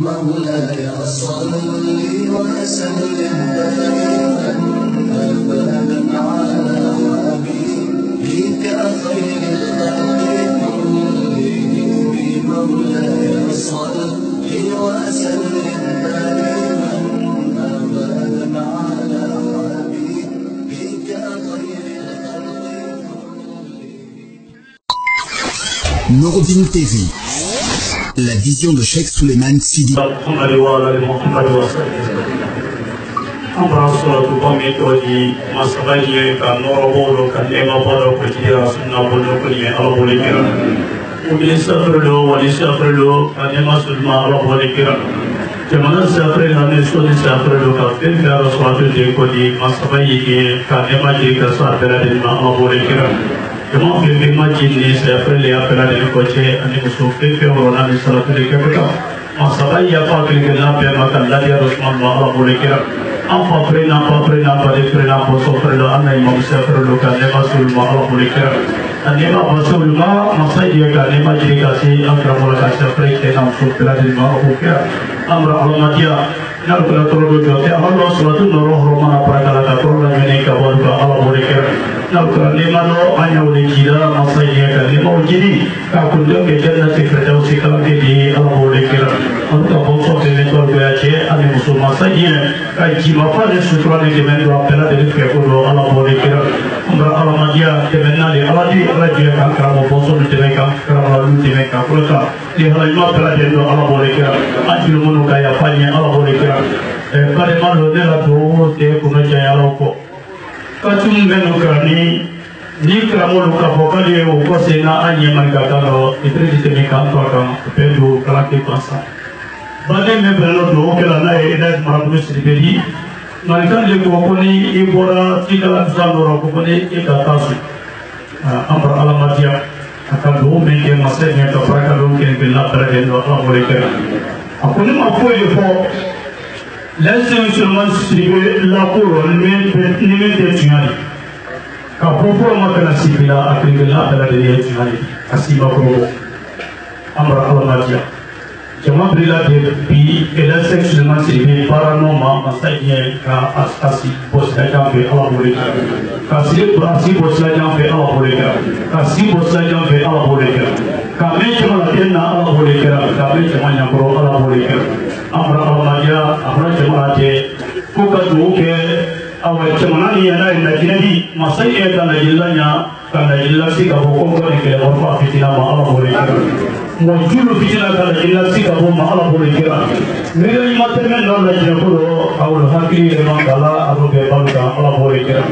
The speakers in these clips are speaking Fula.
مولاي صل وسلم دائما أبدا على حبيبك خير الخلق كلهم مولاي صل وسلم دائما أبدا على حبيبك خير الخلق كلهم. Nouroudine TV, la vision de Cheikh Souleymane Sidi. Jemaah pimpin masjid ni saya perlu apela dari koce ani musuh pimpin orang ni salah tu dekat kita. Masabai apa kena pe makan lagi Rasulullah Allah boleh kira. Apa perina pada perina poso perlu anai manusia perlu kan Rasulullah Allah boleh kira. Anima Rasulullah masa dia kan masjid kasih akramul kasih periksa nam supela dari Allah boleh kira. Amra Allah dia nak kena turun juga. Allah suatu noroh romana perkara turun dan ini kabar Allah boleh kira. Nak lima lo hanya oleh kita masa dia kan lima jadi kau kunjung ke jannah firdaus kalau di Allah boleh kira untuk bangsa pementor beaje ane musuh masa dia kaji apa dia sutra di mana dua pernah dari kepulu Allah boleh kira Allah dia mana di Allah dia kan kalau bangsa di mereka kalau di mereka kalau dia lima pernah dia Allah boleh kira anjil mulu kaya apanya Allah boleh kira kalau malu dia lah tu dia punya jaya Allah ko kacung benu kerani ni kerana luka vokal dia uko sena anye mereka kalau itu ditemikan tuakan pedu kelaki pasal. Badai membelu dua kelana ini marabu sedikit. Mereka dia uko ni ibora tiga zaman uko ni ikatasu. Amar alamat dia akan dua minggu masanya kepada mungkin bila terjadi Allah boleh kira. Aku ni mampu itu. Langsung cuma sedikit lapor ni terjadi. Kapopor makna sibila akhirnya adalah dia cari kasih bakro amra alamaja jama bila dia bi ela sexual masih paranormal masanya ka asasi bos saja be Allah boleh kasih bos saja be Allah boleh kasih bos saja be Allah boleh kami cuma latihan Allah boleh kami cuma yang pro Allah boleh amra alamaja amra cuma aje kuka duke awal cuma ni ada najinadi masanya dan najilanya kan najilasi kabukom kan ke orfa fitina Allah boleh kira muncul fitina kan najilasi kabum Allah boleh kira mereka imatnya non najilapuro awal hakli memang kala atau bebal kan Allah boleh kira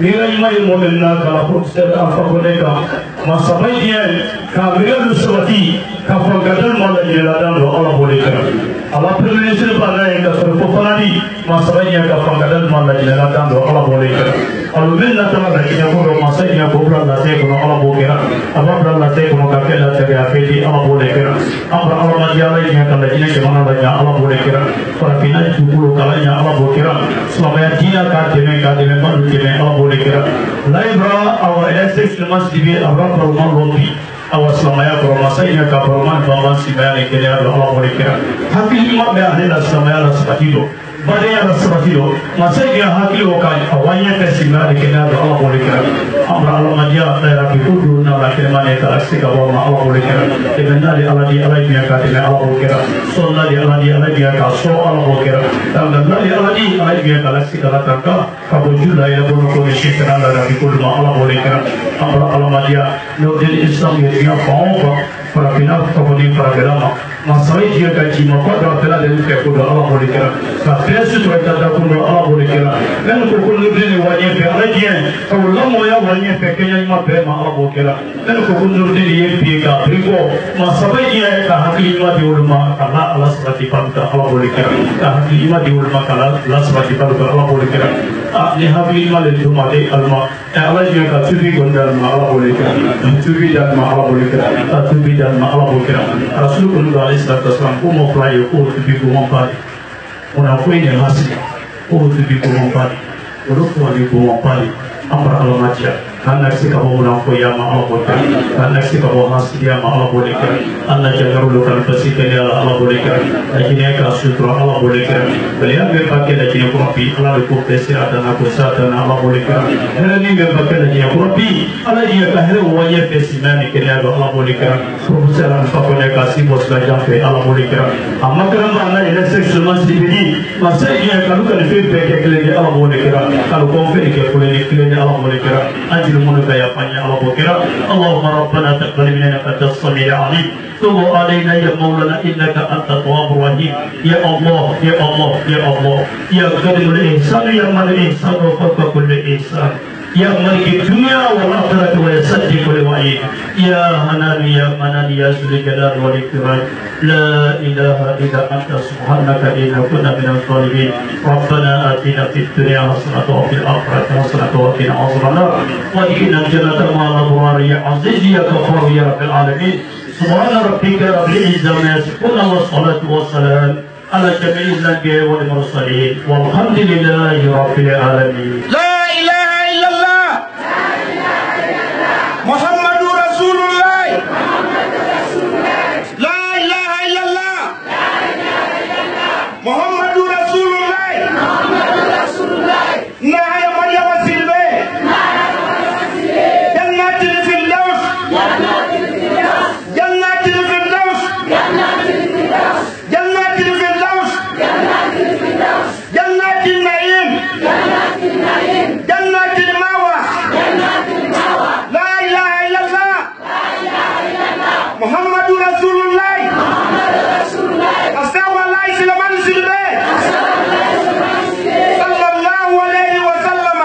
mereka imai momenna kala proses apa mereka masabai dia kamera luswati kafan kadal malah jeladan Allah boleh kira Allah perlu pada yang terpopulari masalahnya kafan kadal malah jeladan Allah boleh kira kalau minna telah kita pun masalahnya kubra latih pun Allah boleh kira apa kubra latih pun kakek latih afedi Allah boleh kira apa Allah majalah yang kalau ini kemana banyak Allah boleh kira para pina 20 kalanya Allah boleh kira selama dia kademe baru dia Allah boleh kira lain awal esek lemas di abang perumahan lobby awas selamanya permasanya kaperumahan baman si bayar kira Allah boleh kira hakil lima bayar adalah selamanya seperti itu badanya seperti itu masanya hakil okai awalnya kesimpulan kira Allah boleh kira amra Allah maja daerah itu dulu nama kemana teraksi kawan Allah boleh kira sebenarnya Allah di Allah dia kata Allah boleh kira soalnya di Allah dia kata Allah boleh kira dan dari Allah dia kata si kata terka kabujul lah yang bunuh komisi kerana dari itu Allah boleh kira amra Allah maja nudil Islam dia apa para pina kemudian para agama masalah dia kaji maka dalam dari kekuatan Allah boleh kira tapi sesuatu yang pun Allah boleh kira dan kukul nurdin wajib berlajian kalau lama ya wajib keknya lima ber Allah boleh kira dan kukul nurdin dia piga beribu masalah dia kahak lima di ulama kalau Allah seperti pada Allah boleh kira kahak lima di ulama kalau Allah seperti pada Allah boleh kira lihat lima itu mati alma Allah dia katubi gondal Allah boleh kira katubi dan Allah boleh kira katubi dan Allah boleh kira Rasulullah SAW como playa o tu bico mompari una fuente así o tu bico mompari o tu bico mompari amra alamatia anna sika bo na ko ya ma ala bo ta anna sika bo hasiya ma ala bo le kira anna jagaru lo kan fasika ni ala bo le kira ajine ka sutra ala bo le kira beliau berpakai lagi yang kurapi ala ko pese adana ko satana ala bo le kira ni berpakai lagi yang kurapi ala dia kahre waya pese mani kira ala bo le kira profesor an pakone kasi bos la jafe ala bo le kira amma karam ana ila sexual masdibidi masa dia kalau kan fe ke kele ala bo le kira kalau ko fe ke kule ni kele ala bo le kira ajil mun ka ya panya ala bo kira Allahumma rabbana taqabbal minna innaka as-sami'ul 'alim tub alaina ya maulana innaka antat tawwabur rahim ya Allah ya Allah ya Allah ya qadirul ihsan ya man ihsan wa fawqa kulli ihsan ya malik dunya wal akhirah wa yasaddiq kulli wa'id ya hanan ya manan ya zul jalal wal ikram la ilaha illa anta subhanaka inna kunna minaz zalimin rabbana atina fid dunya hasanatan wa fil akhirati hasanatan wa qina adhaban wa qina jannata ma'al abrar ya aziz ya ghafur ya rabbil alamin subhana rabbika rabbil izzati amma yasifun wa salatu wa salam على جميع الأنبياء والمرسلين والحمد لله رب العالمين. لا إله إلا الله محمد رسول الله لا إله إلا الله محمد رسول الله نعم يا وسيلة جنات الفردوس جنات الفردوس جنات الفردوس جنات النعيم جنات المأوى لا إله إلا الله محمد رسول الله أستغفر الله سلمان سلمي صلى الله عليه وسلم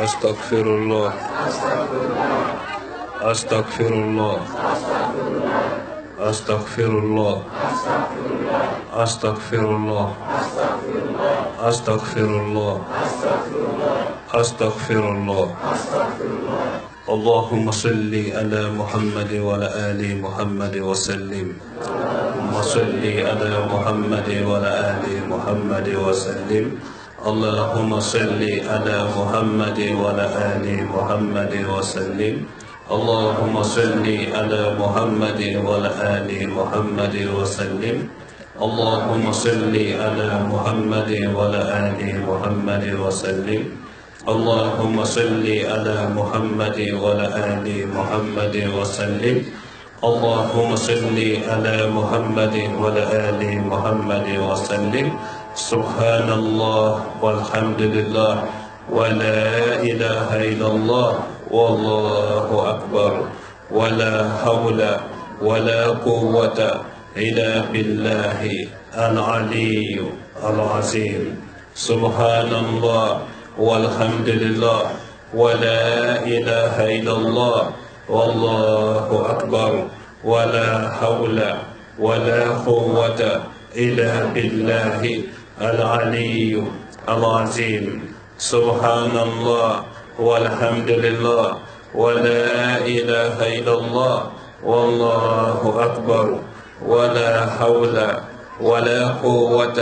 أستغفر الله أستغفر الله أستغفر الله أستغفر الله أستغفر الله أستغفر الله اللهم صل على محمد وعلى آل محمد وسلم اللهم صل على محمد وعلى آل محمد وسلم اللهم صل على محمد وعلى آل محمد وسلم اللهم صل على محمد وعلى آل محمد وسلم اللهم صل على محمد وعلى آل محمد وسلم اللهم صل على محمد وعلى آل محمد وسلم اللهم صل على محمد وعلى آل محمد وسلم سبحان الله والحمد لله ولا إله إلا الله والله أكبر ولا حول ولا قوة إلا بالله العلي العظيم سبحان الله والحمد لله ولا إله إلا الله والله أكبر ولا حول ولا قوة إلا بالله العلي العظيم سبحان الله والحمد لله ولا إله إلا الله والله أكبر ولا حول ولا قوة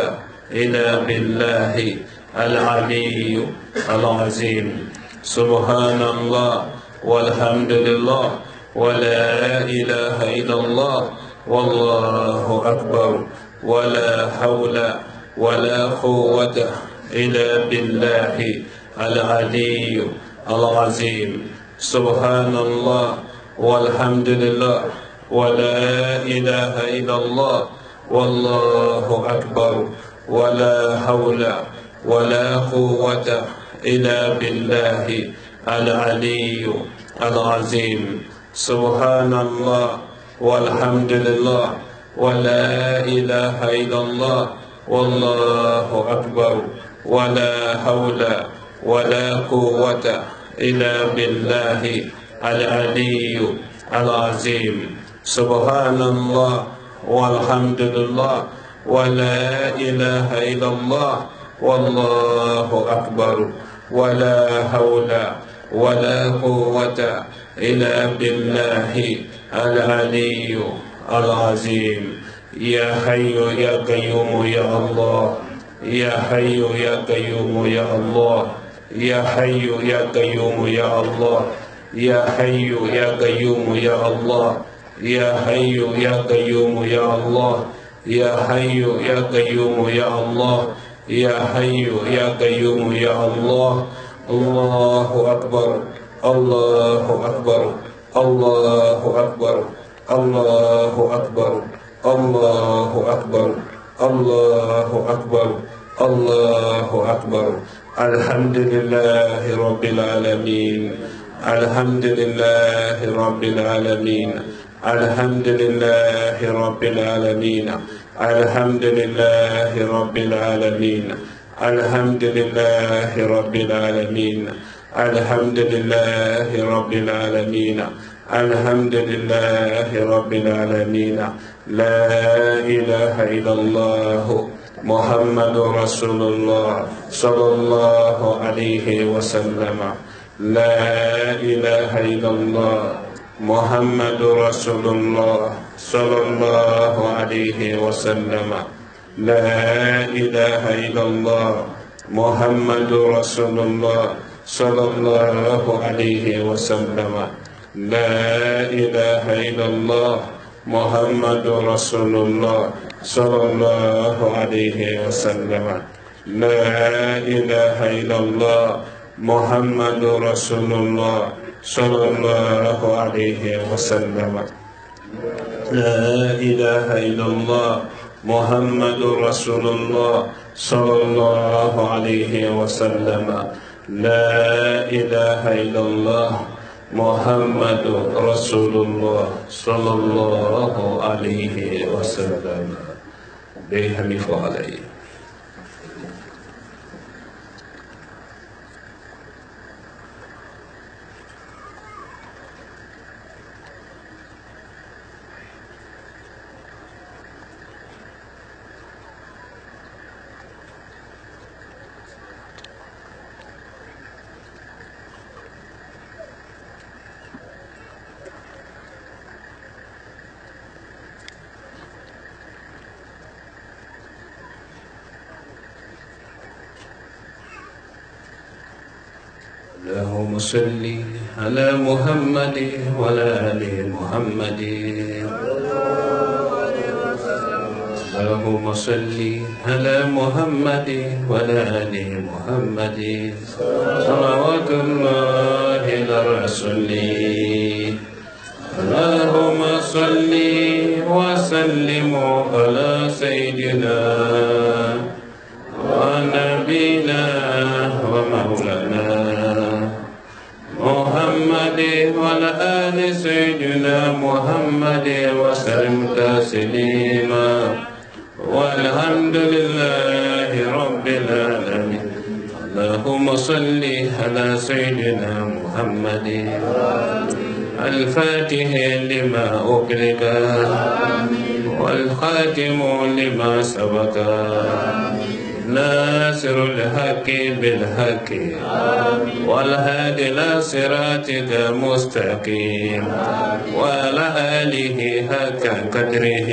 إلا بالله العلي العظيم سبحان الله والحمد لله ولا إله إلا الله والله أكبر ولا حول ولا قوة إلا بالله العلي العظيم سبحان الله والحمد لله ولا إله إلا الله والله أكبر ولا حول ولا قوة إلا بالله العلي العظيم سبحان الله والحمد لله ولا إله إلا الله والله أكبر ولا حول ولا قوة إلا بالله العلي العظيم سبحان الله والحمد لله ولا إله إلا الله والله أكبر ولا حول ولا قوة إلا بالله العلي العظيم يا حي يا قيوم يا الله يا حي يا قيوم يا الله يا حي يا قيوم يا الله يا حي يا قيوم يا الله يا حي يا قيوم يا الله يا حي يا قيوم يا الله يا حي يا قيوم يا الله الله أكبر الله أكبر الله أكبر الله أكبر الله أكبر الله أكبر الله أكبر الحمد لله رب العالمين الحمد لله رب العالمين الحمد لله رب العالمين الحمد لله رب العالمين الحمد لله رب العالمين الحمد لله رب العالمين الحمد لله رب العالمين لا إله إلا الله محمد رسول الله صلى الله عليه وسلم لا إله إلا الله محمد رسول الله صلى الله عليه وسلم لا إله إلا الله محمد رسول الله صلى الله عليه وسلم لا إله إلا الله محمد رسول الله صلى الله عليه وسلم لا إله إلا الله محمد رسول الله صلى الله عليه وسلم لا إله إلا الله محمد رسول الله صلى الله عليه وسلم لا إله إلا الله محمد رسول الله صلى الله عليه وسلم بحنيف عليه. اللهم صل على محمد وعلى آل محمد. اللهم صل على محمد وعلى آل محمد. صلوات الله على رسوله. اللهم صل وسلم على سيدنا ونبينا ومولانا محمد وعلى آل سيدنا محمد وسلم تسليما والحمد لله رب العالمين. اللهم صل على سيدنا محمد الفاتح لما أغلق والخاتم لما سبق ناصر الحق بالحق والهادي إلى صراطك المستقيم وعلى آله حق قدره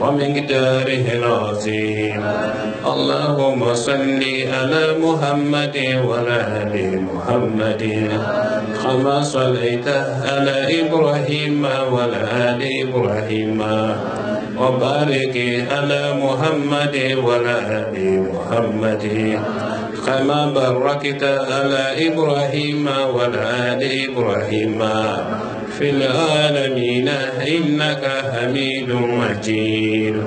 ومقداره العظيم. اللهم صل على محمد وعلى آل محمد كما صليت على إبراهيم وعلى آل إبراهيم وبارك على محمد وعلى آل محمد كما باركت على إبراهيم وعلى آل إبراهيم في العالمين إنك حميد مجيد.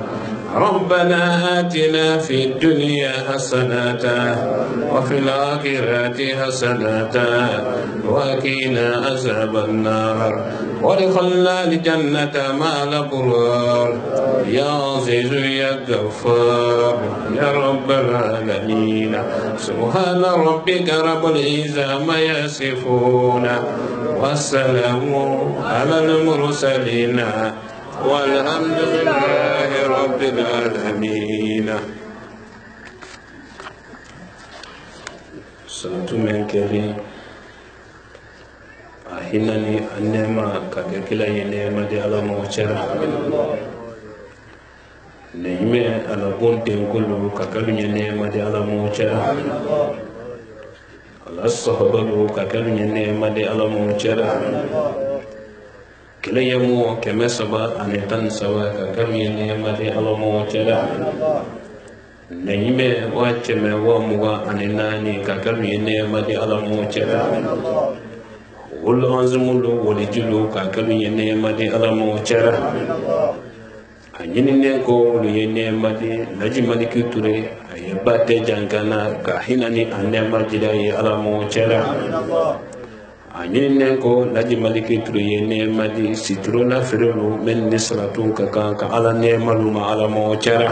ربنا آتنا في الدنيا حسنة وفي الآخرة حسنة وقنا عذاب النار وادخلنا الجنة مع الأبرار يا عزيز يا غفار يا رب العالمين. سبحان ربك رب العزة ما يصفون والسلام على المرسلين والحمد لله رب العالمين. صلاة من كريم أهنني النعمة ككلا ينعمة دي على موشرة نعمة على بنتين كله ككلا ينعمة دي على موشرة على الصحبة ككلا ينعمة دي على موشرة kila yamu keme saba ani tan saba ka kami ne mali alamo chala na yime wa cheme wa muga ani nani ka kami ne mali alamo chala wul anzumulu wali julu ka kami ne mali alamo chala anyini ne ko lu yene mali naji mali kiture ay batte jangana ka hinani ane majida yi alamo chala anyine ko laji maliki tuye ne mali sitro na ferelo men ni salatu ka ala ne maluma ala mo chara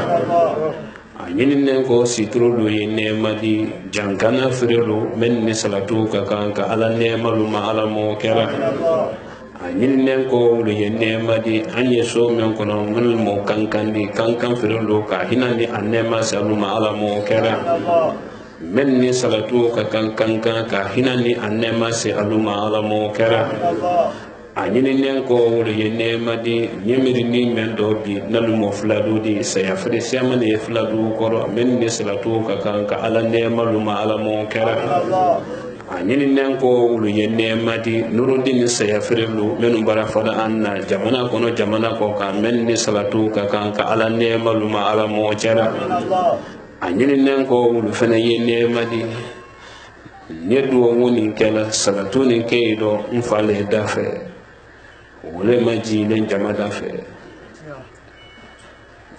anyine ko sitro do ye ne mali jankana ferelo men ni salatu ka ala ne maluma ala mo kera anyine ko lu ye ne mali anye so men ko no mun mo kankandi kankan ferelo ka hinani anema saluma ala mo kera men ni salatu ka ka hinani annema se aluma alamo kera anyini nen ko wulu yene madi nyemiri ni men do bi nalumo fladu di sayafri semane fladu koro men ni salatu ka ala ne maluma alamo kera anyini nen ko wulu yene madi nurudin sayafri lu men bara fada anna jamana kono jamana ko ka men ni salatu ka ala ne maluma alamo kera anyini nen ko wulu fene yene madi nedu woni kala salatu ni keido mfale dafe wole maji len jama dafe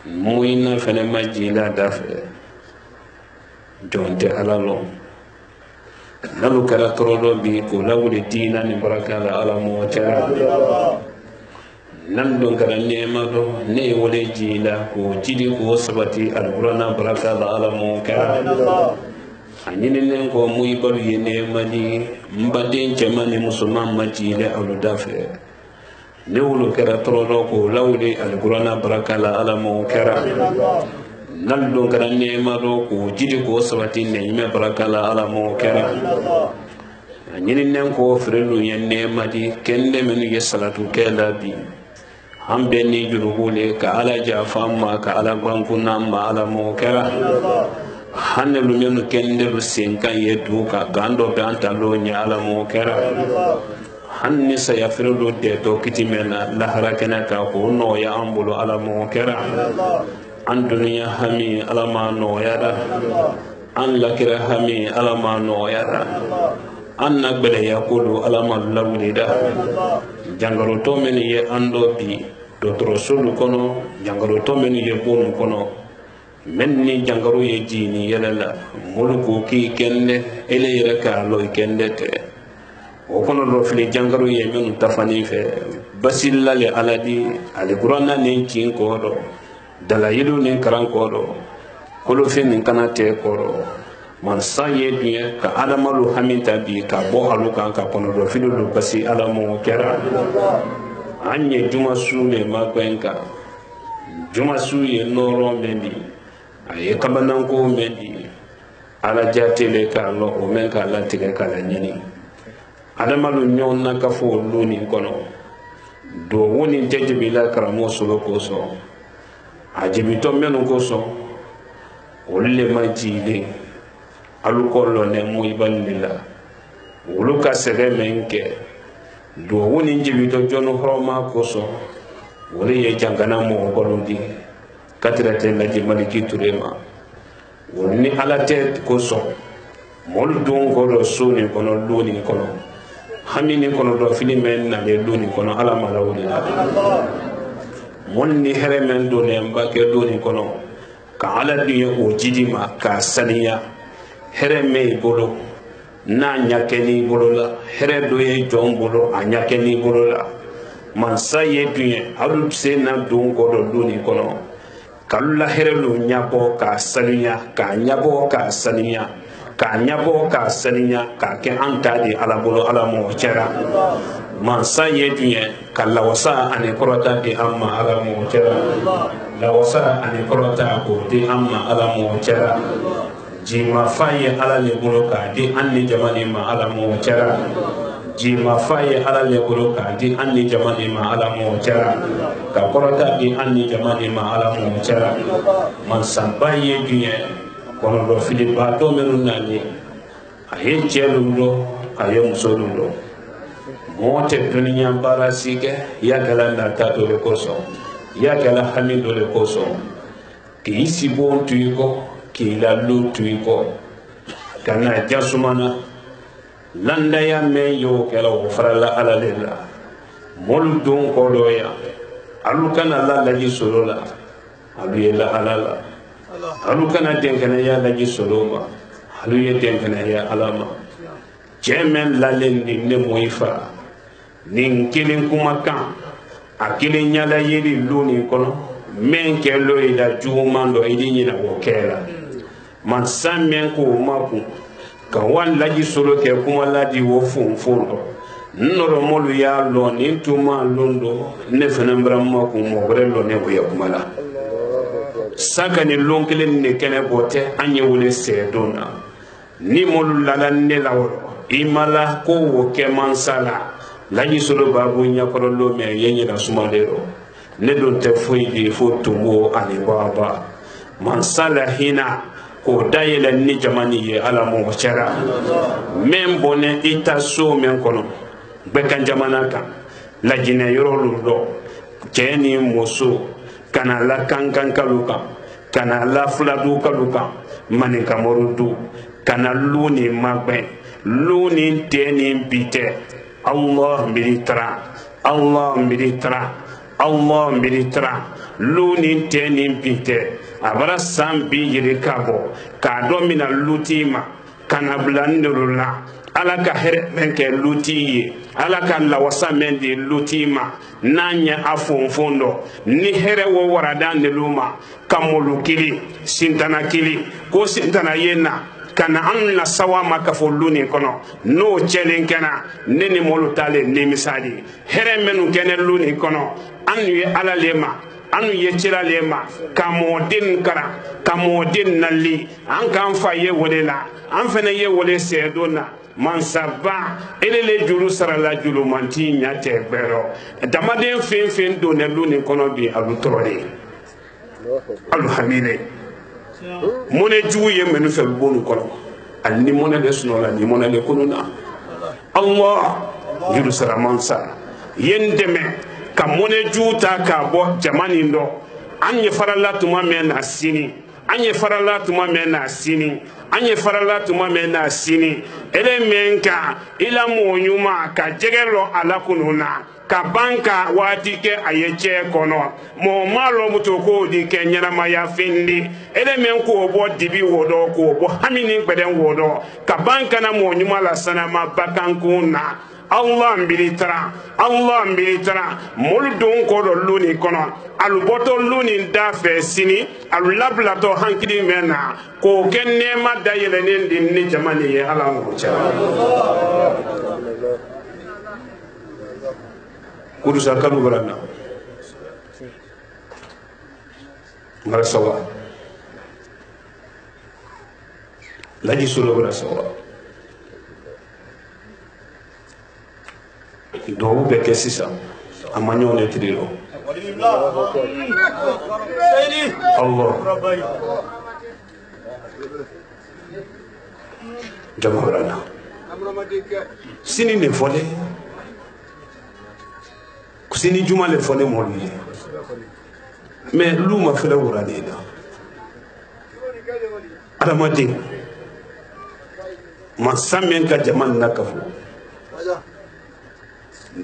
muina fene maji la dafe jonte alalo nalu kala torodo bi ko lawde dina ni barakala ala mo tera nan don kala nema do ne wole jila ko jidi ko sabati alqur'ana barakala ala mo kera anyini nen ko muy balu yene mali mbade jamani musulman majile alu dafe ne wolo kala torodo ko lawde alqur'ana barakala ala mo kera nan don kala nema do ko jidi ko sabati ne yime barakala ala mo kera anyini nen ko frelu yene mali kende men ye salatu kala bi hambe ni julugule ka ala jafamma ka ala bankuna ma ala mo kera hanne lu menu kende lu senkan yedu ka gando be antalo nya ala mo kera hanni sa ya frelu de to kitimena la harakena ka ko no ya ambulo ala mo kera an dunya hami ala ma no ya da an lakira hami ala ma no ya da an nagbele yakulu ala ma lawlida jangaro to men ye ando bi dotoro sulu kono jangaro to men ye bonu kono men ni jangaro ye jini yelala muluku ki kende ele yere ka lo kende te o kono do fili jangaro ye men tafani fe basilla le aladi ali qur'ana ni kin ko do dalayilu ni karan ko do kolo fe min kana te ko do man saye dunya ka adamalu haminta bi ka bo haluka ka kono do fili do basi alamu kera anye juma sume makwenka juma suye noro mendi aye kabanan ko mendi ala jatele ka lo o men ka la tige kala nyini adamalu nyon na ka fo luni kono do woni jejibi la karamo solo ko so ajibi to menu ko so olle majile alu ko lo ne mo ibalila wulu ka sege menke do woni jibi to jono horoma koso woni ye jangana mo bolundi katrate laji maliki turema woni ala tet koso mol don ko do soni kono loni kono hamini kono do fili men na le loni kono ala mala woni monni here men do ne mbake loni kono ka ala diyo o jidima ka saniya here me bolo na nyakeni bolola here do ye jom bolo anyakeni bolola man saye duye alu se na don ko do doni kono kala here lu nyabo ka saniya ka nyabo ka saniya ka nyabo ka saniya ka ke anta di ala bolo ala mo chera man saye duye kala wasa ane korota di amma ala mo chera la wasa ane korota ko di amma ala mo chera jima faye ala le bolo ka di anni jamani ma ala mo chera jima faye ala le bolo ka di anni jamani ma ala mo chera ka korota di anni jamani ma ala mo chera man sambaye duye kono do fili ba to menu nani aye chelu do aye musolu do mote dunya barasike ya kala na tato le koso ya kala hamido le koso ki isi bon tuiko ki la lutuiko kana jasumana landa ya me yo kala o farala ala lela mol don ko doya alu kana la laji solola alu yela alala alu kana den kana ya laji soloma alu ye den kana ya alama jemen la lendi ne moifa nin kilin kuma kan akilin nyala yeli luni kono men ke lo ida jumando idi nyina wo kela man samen ko maku ka wan laji solo ke kuma ladi wo funfundo noro molu ya lo ni tuma londo ne fenambra maku mo brelo ne wo yakumala saka ni lonkelen ne kene bote anye wole sedona ni molu lala ne lawro imala ko wo ke mansala laji solo babu nya ko lo me yenye na sumalero ne don te foidi fo tumo ani baba mansala hina ko dayela ni jamani ye ala mo chara men bone ita so men kono be kan jamana kan la jine yoro ludo jeni moso kana la kankan kaluka kana la fladu kaluka mani kamorudu kana luni magbe luni teni bite Allah militra Allah militra Allah militra luni teni bite abara sambi yiri kabo ka domina lutima kana blandurula ala ka here men ke luti ala ka lawasa men di luti ma nanya afonfondo ni here wo warada ne luma kamulu kili sintana kili ko sintana yena kana an la sawa makafo luni kono no chelen kana neni molu tale ni misali here menu kene luni kono an yi ala lema anu yechira lema kamodin kara kamodin nali an kan fa ye wolela an fene ye wole sedona mansaba elele juru sarala julu manti nyate bero damaden fen do ne luni kono bi alu torore alu hamile mone juye menu fe bonu kono al ni mone de sunola ni mone le kununa Allah juru saramansa yendeme ka mone juta ka bo jamani ndo anye farala tuma mena sini anye farala tuma mena sini anye farala tuma mena sini ele menka ila monyuma ka jegelo ala kununa ka banka wati ke ayeche kono mo malo mutoko di ke nyama ya findi ele men ko bo dibi wodo ko bo hamini gbeden wodo ka banka na monyuma la sana ma bakan kuna Allah mbilitara muldun ko do luni kono aluboto luni dafe sini alulablato hankidi mena ko kenne ma dayele nen ni jamani ye ala ngocha kudusa kanu barana marasawa laji sura marasawa do be ke sisa amanyo ne trilo Allah jamaarana sini ne fole sini juma le fole moli mais luma fele wurani na adamadi man samen ka jaman nakafu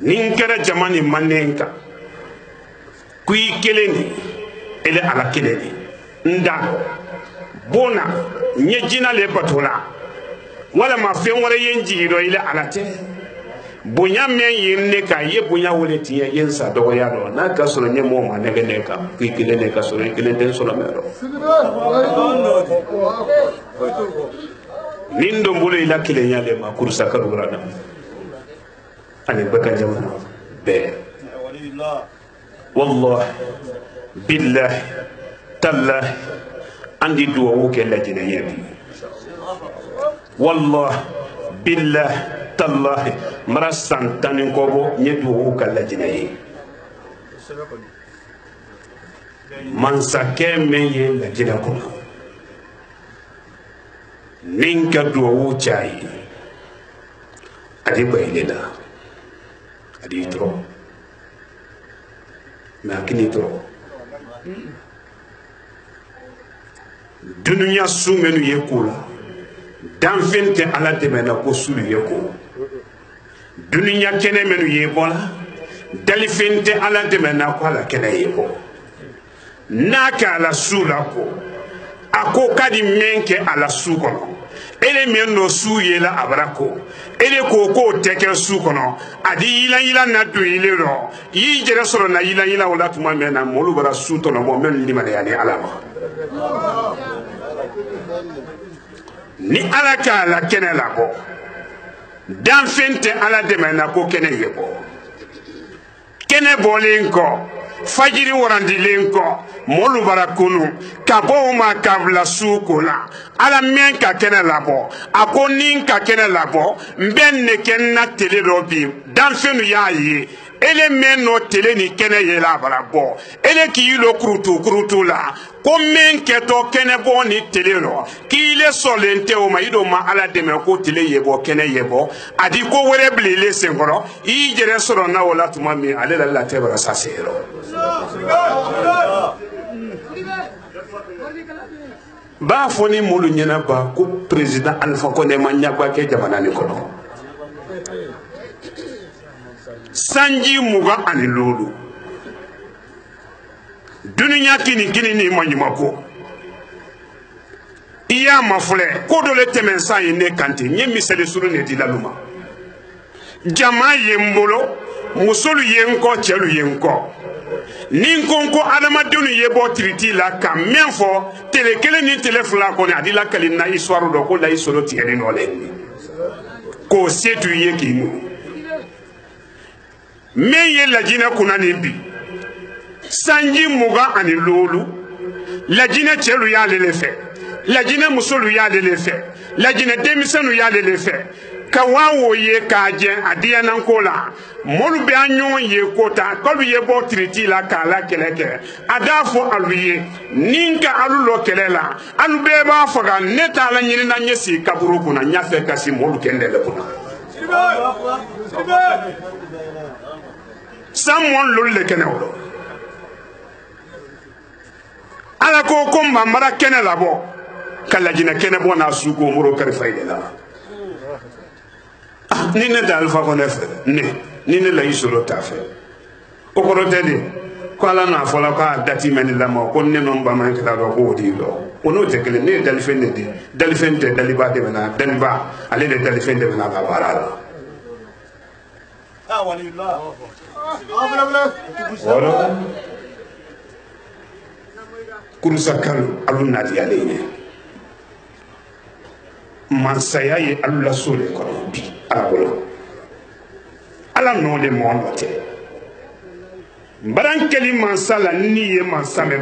ninkara jamani manenka kui keleni ele ala keleni nda bona nyejina le batola wala ma fen wala yenjiro ile ala te bonya men yinne ka ye bonya wole tiye yensa do ya do na ka solo nyemo ma nege neka kui kelene ka solo kelene den solo mero nindo mbolo ila kelenya le ma kursa ka durana ani baka jamana be wallah billah tallah andi duwo ke lajina yebi wallah billah tallah marasan tanin kobo nyedu ka lajina yi man sake meye lajina ko ninka duwo chai adi baylena adi tro na kini tro dunya sumenu yekula danfente ala demena ko sulu yeko dunya kene menu yebola dalifente ala demena ko ala kene yebo naka ala sula ko ako kadi menke ala sukono ele menno suyela abrako ele ko teke sukono adi ila na do ile ro yi jere soro na ila wala tuma mena molu bara suto no mo men limane yani alama ni ala ka la kene la bo dan fente ala de mena ko kene yebo kene bolenko fajiri warandi lenko molu barakunu kabo ma kabla sukola ala men ka kene labo akoni ka kene labo mbenne kenna tele robi dan fenu yayi ele men no tele ni kene yela barabo ele ki yilo krutu la ko men keto kene bo ni tele no ki le solente o mayido ma ala deme ko tele yebo kene yebo adi ko were blele sengoro i jere soro na wala tuma mi ale la tebara sasero ba foni mulu nyena ba ko president Alpha Condé ma nyagba ke jamana ni kono sanji muga ani lulu dunya kini ni manyuma ko iya mafule ko do le temensa ne kante nye misele suru ne dilaluma jama yembolo musolu yenko chelu yenko ninkonko adamadenu yebo triti la ka menfo telekele ni telefula ko ni adila kalina histoire do ko la isolo tiene no le ko setu yekimu meye lajina kunani bi sanji muga ani lolu lajina chelu ya lelefe lajina musolu ya lelefe lajina demisanu ya lelefe kawawo ye kaje adia nankola molu be anyon ye kota kolu ye bo triti la kala keleke adafo aluye ninka alulo kelela alu be ba faga neta la nyini na nyesi kaburu kuna nyafe kasi molu kendele kuna someone lulle kenewlo ala ko komba mara kenela bo kala jina kenebo na suko muro kar faydela ni ne da alfa ko nefe ni ne la isolo tafe o ko rotede ko ala na fola ka dati men la mo ko ne no ba man ka do ko di do ono te kele ne dalifende di dalifende daliba de na daliba ale de dalifende na ba barala ah walillah wala kurusakal aluna di alene mansaya ye Allah sole ko bi alabolo ala no le mo te baran keli mansala ni ye mansame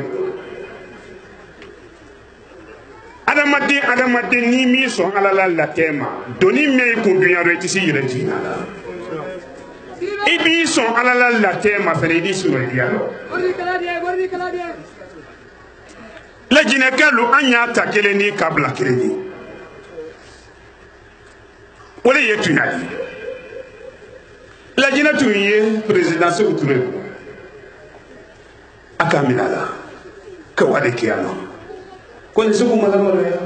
adamade ni mi so ala la tema doni me ko dunya re ti si yire dina ibi so ala la tema fere di so dialo la jinakalu anya ta kele ni kabla kele ni wala yetu nadi la jina tuye president se uture akaminala ka wade kiyano ko ni suku malamalo ya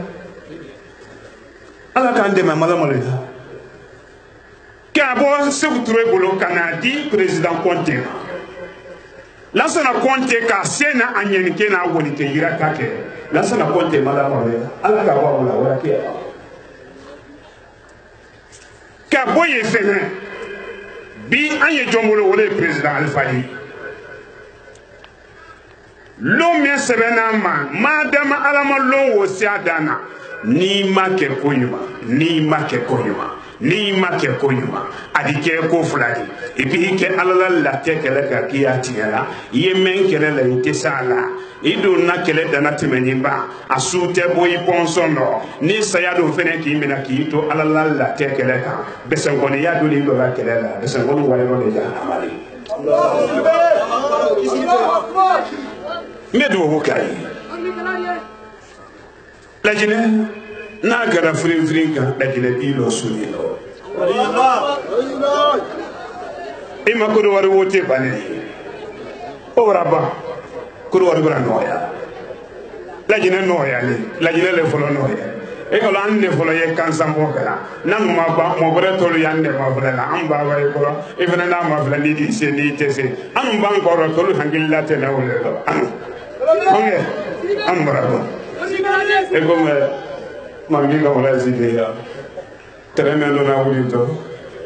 ala kan de malamalo ya ka bo se uture bolo kanadi president Conte la sana Conte ka sena anyeni ke na woni te yira kake la sana Conte malamalo ya ala ka wa wala ke ka boye fene bi anye jombolo wole president Alfadi lo me sebena madama alama lo wo si adana ni make konyuma adike ko fuladi ibi ke alala la tekele ka kiyati yala yemen kele la intesala ido na kele dana temenimba asute boy ponsono ni sayado fene ki mina ki to alala la tekele ka besengoni ya do lindo la kele la besengoni wale no le amali medo wokai la jine na gara frin ka la jine bilo sunilo ima ko wari wote bane o raba ko wari bra noya la jine noya ni la jine le folo noya e ko ande folo ye kansam bo kala nan ma ba mo bre tolu yande ma bre la am ba wa e ko e fena na ma fla ni di se ni tese an ban ko ro tolu hangilla te na wole do an onge am bravo e ko ma ngi ko wala zidia tremendo na wulito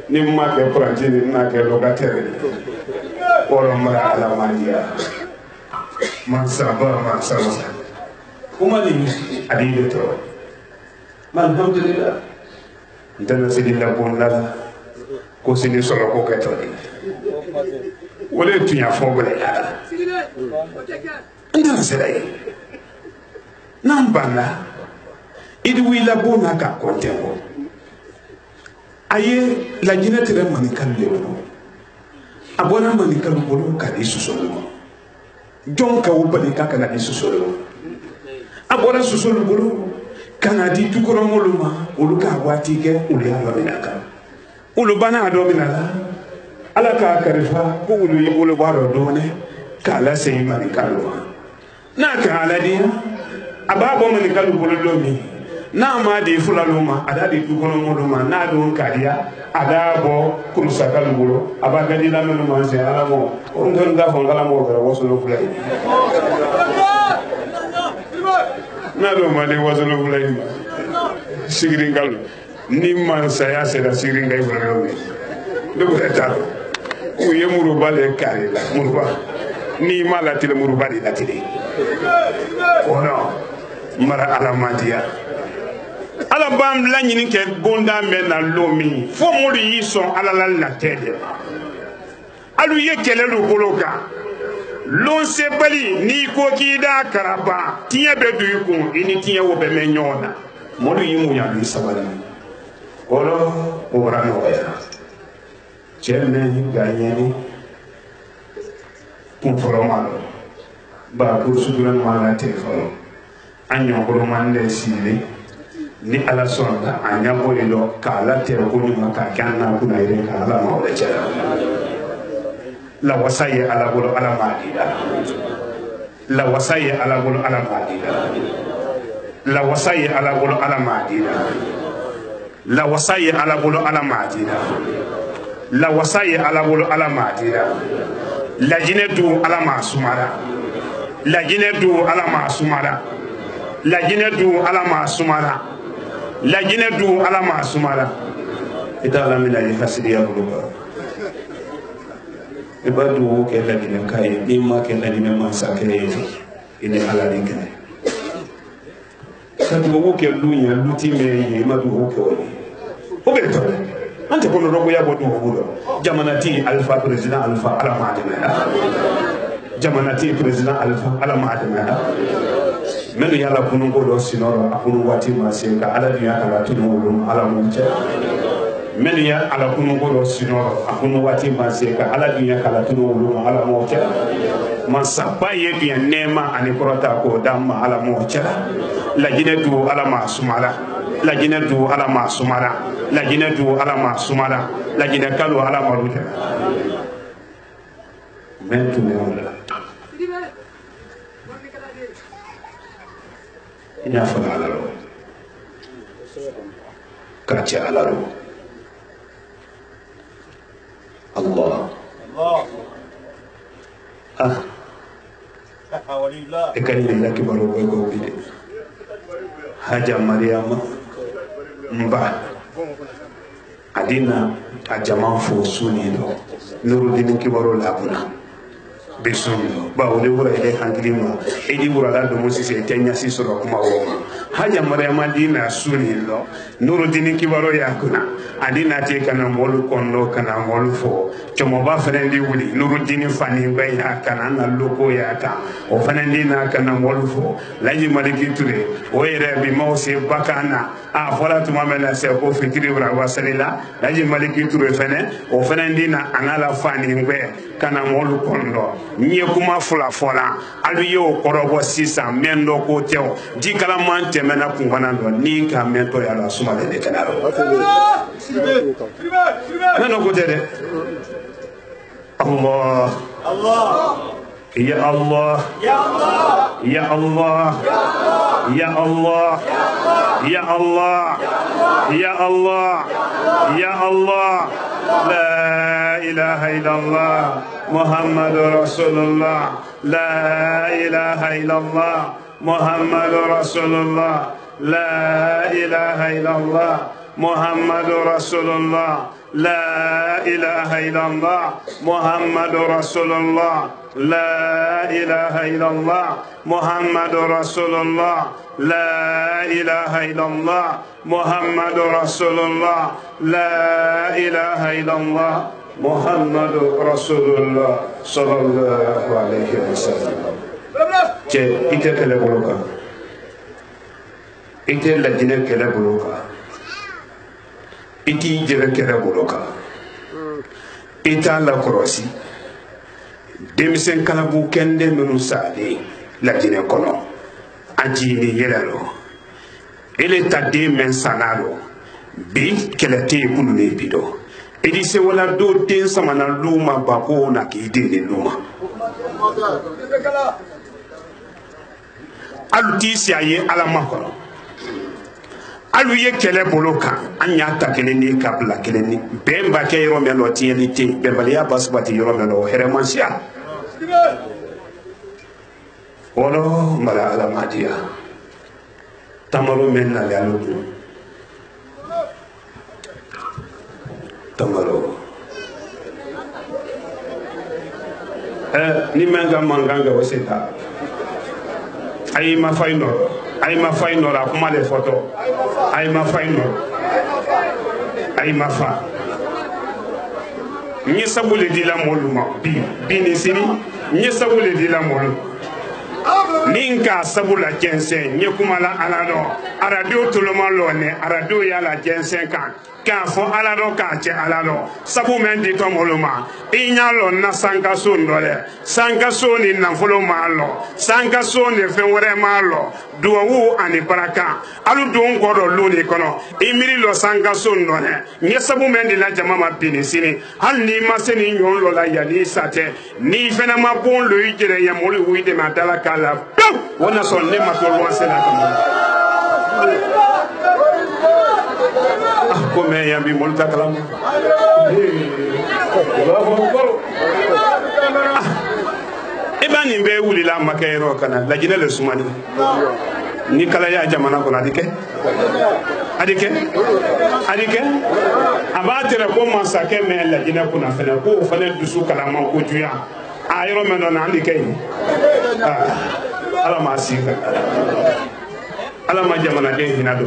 ni ma ke prantini na ke locataire oro mara ala mandia man sabara kuma ni adide to man alhamdulillah ndana sidilla bonna ko sini solo ko katoni wala tunya fogole ya ndana sedai nambana idi wila bona ka kontengo aye la jina tere manikal lewo abona manikal bolo ka di susolo jonka wo bali ka kana di susolo abona susolo bolo kana di tukoro moluma uluka wati ke uli ala minaka ulubana ado minala ala ka karifa ko ulu yibolo baro done kala sey manikal na ka ala dia ababo manikal bolo lomi na ma di fulaluma ada di tukoro moluma na do kadia ada bo kurusaka lugo abagadi la no ma se ala mo on don ga fon gala mo ko so lo fulai n'a dɔn ma de wasolo fila in ma sigirinka lo ni mansaya sera sigirinka in fana y'o ye ne ko e t'a dɔn u ye muruba de kari la muruba n'i ma latile muruba de latile kɔnɔ mara ala ma diya ala b'an laɲini kɛ bonda bɛ na lon min fo mori y'i sɔn ala la latɛ de ma alu ye kɛlɛ lu bolo kan lon sebali n'i ko k'i da karaba tiɲɛ bɛ don i kun i ni tiɲɛ wo bɛ mɛn ɲɔgɔn na mori y'i muɲa ni sabali kɔrɔ o bɔra nɔgɔya cɛ mɛ ga ɲɛni kun fɔlɔ ma lɔ ba kurusudura ma la tɛ fɔlɔ an ɲɔgɔn man de sili ni ala sɔnna a ɲabɔlen dɔ k'a la tɛ ko ɲuman k'a kɛ an n'a kunna yɛrɛ ka ala ma o de cɛla la wasa ye ala bolo ala m'a di la wasa ye ala bolo ala m'a di la wasa ye ala bolo ala m'a di la wasa ye ala bolo ala m'a di la wasa ye ala bolo ala m'a di lajinɛ du ala m'a sumara lajinɛ du ala m'a sumara lajinɛ du ala m'a sumara lajinɛ du ala m'a sumara i t'a lamina i hasidiya bolo kan i b'a dugawu kɛ ladinɛka ye n'i ma kɛ ladinɛ mansakɛ ye i ni ala de kɛnɛ ka dugawu kɛ lu ɲɛ lu ti mɛn ye i ma dugawu kɛ o ye o bɛ tɔ an tɛ kɔnɔdɔgoya bɔ dugawu dɔ jamanatigi alifa président alifa ala m'a dɛmɛ la jamanatigi président alifa ala m'a dɛmɛ la minnu y'ala kununko dɔ sinɔrɔ a kunu waati ma se ka ala dunya kala tunu wolo ala m'u cɛ minnu ye ala kununko dɔ sinɔrɔ a kunu waati ma se ka ala dunya kala tunu wolo ala m'u cɛ mansaba ye dunya nɛɛma ani kɔrɔta k'o d'an ma ala m'u cɛ lajinɛ du ala m'a sumala lajinɛ du ala m'a sumala lajinɛ du ala m'a sumala lajinɛ kalo ala m'u cɛ mɛ tun bɛ o la i y'a fɔ ala rɔ k'a cɛ ala rɔ Allah e ka ɲininka kibaru bɛ k'o bi de Haja Mariama Mba adina a jama fo suni do Nurudini kibaru labuna besuni ba o de wura ile hankili ma edi wura la do musisi tenya si soro kuma wo Haja Mariama dina suni do Nurudini kibaru yakuna adina te kana molu kondo kana molu fo chomo ba ferendi wuli Nurudini fani ngbai ya kana na loko ya ta o ferendi na kana molu fo laji maliki ture o yere bi mawse bakana a fola tuma mena se ko fitiri wura wasalila laji maliki ture fene o ferendi na anala fani ngbe kana molu kondo nye kuma fula fola alu yo korobo sisa mendo ko tew jikala man temena kungana do ni ka mento ya la suma de kanaro nano ko tede Allah ya Allah ya Allah ya Allah ya Allah ya Allah ya Allah ya Allah la ilaha illallah Muhammadur Rasulullah la ilaha illallah Muhammadur Rasulullah la ilaha illallah Muhammadur Rasulullah la ilaha illallah Muhammadur Rasulullah la ilaha illallah Muhammadur Rasulullah la ilaha illallah Muhammadur Rasulullah la ilaha illallah Muhammadur Rasulullah sallallahu alaihi wasallam ce ite kele boloka ite ladine kele boloka iti jere kele boloka ita la korosi demisen kalabu kende menu sade ladine kono ajini yelalo ele tade men sanalo bi kelete kunu ne bido edi se wala do den samana luma bako na ki de luma alu ti si aye ala makono alu ye kele bolo kan anya ta kele ni kabla kele ni bemba ke yoro melo tieni te bembaliya basbati yoro melo heremansia wolo mala ala madia tamaro men na le alo tamaro ni menga manganga waseta ay ma fayno la kuma le photo ay ma fa ni sabule di la moluma bi ni sini ni sabule di la molu ninka sabula jensen ni kuma la alado aradio toloma lo ne aradio ya la jensen kan fo alado ka che alado sabu men di to moluma inya lo na sanka so ndole sanka so ni na folo ma lo sanka so ni fe wore ma lo duwu ani baraka alu don godo lo ni kono imiri lo sanka so ndole ni sabu men di la jama ma bini sini hal ni ma se ni nyon lo la ya ni sate ni fena ma bon lo yire ya moli wi de ma dala kala wona so ne ma to lo sela comme yambi molta kalam ibani be wuli la makayro kana la jina le sumani ni kala ya jamana ko adike abatira ko masake me la jina ko na fele ko fele dusu kala man ko juya ayro me no na adike ala masika ala ma jamana den hinado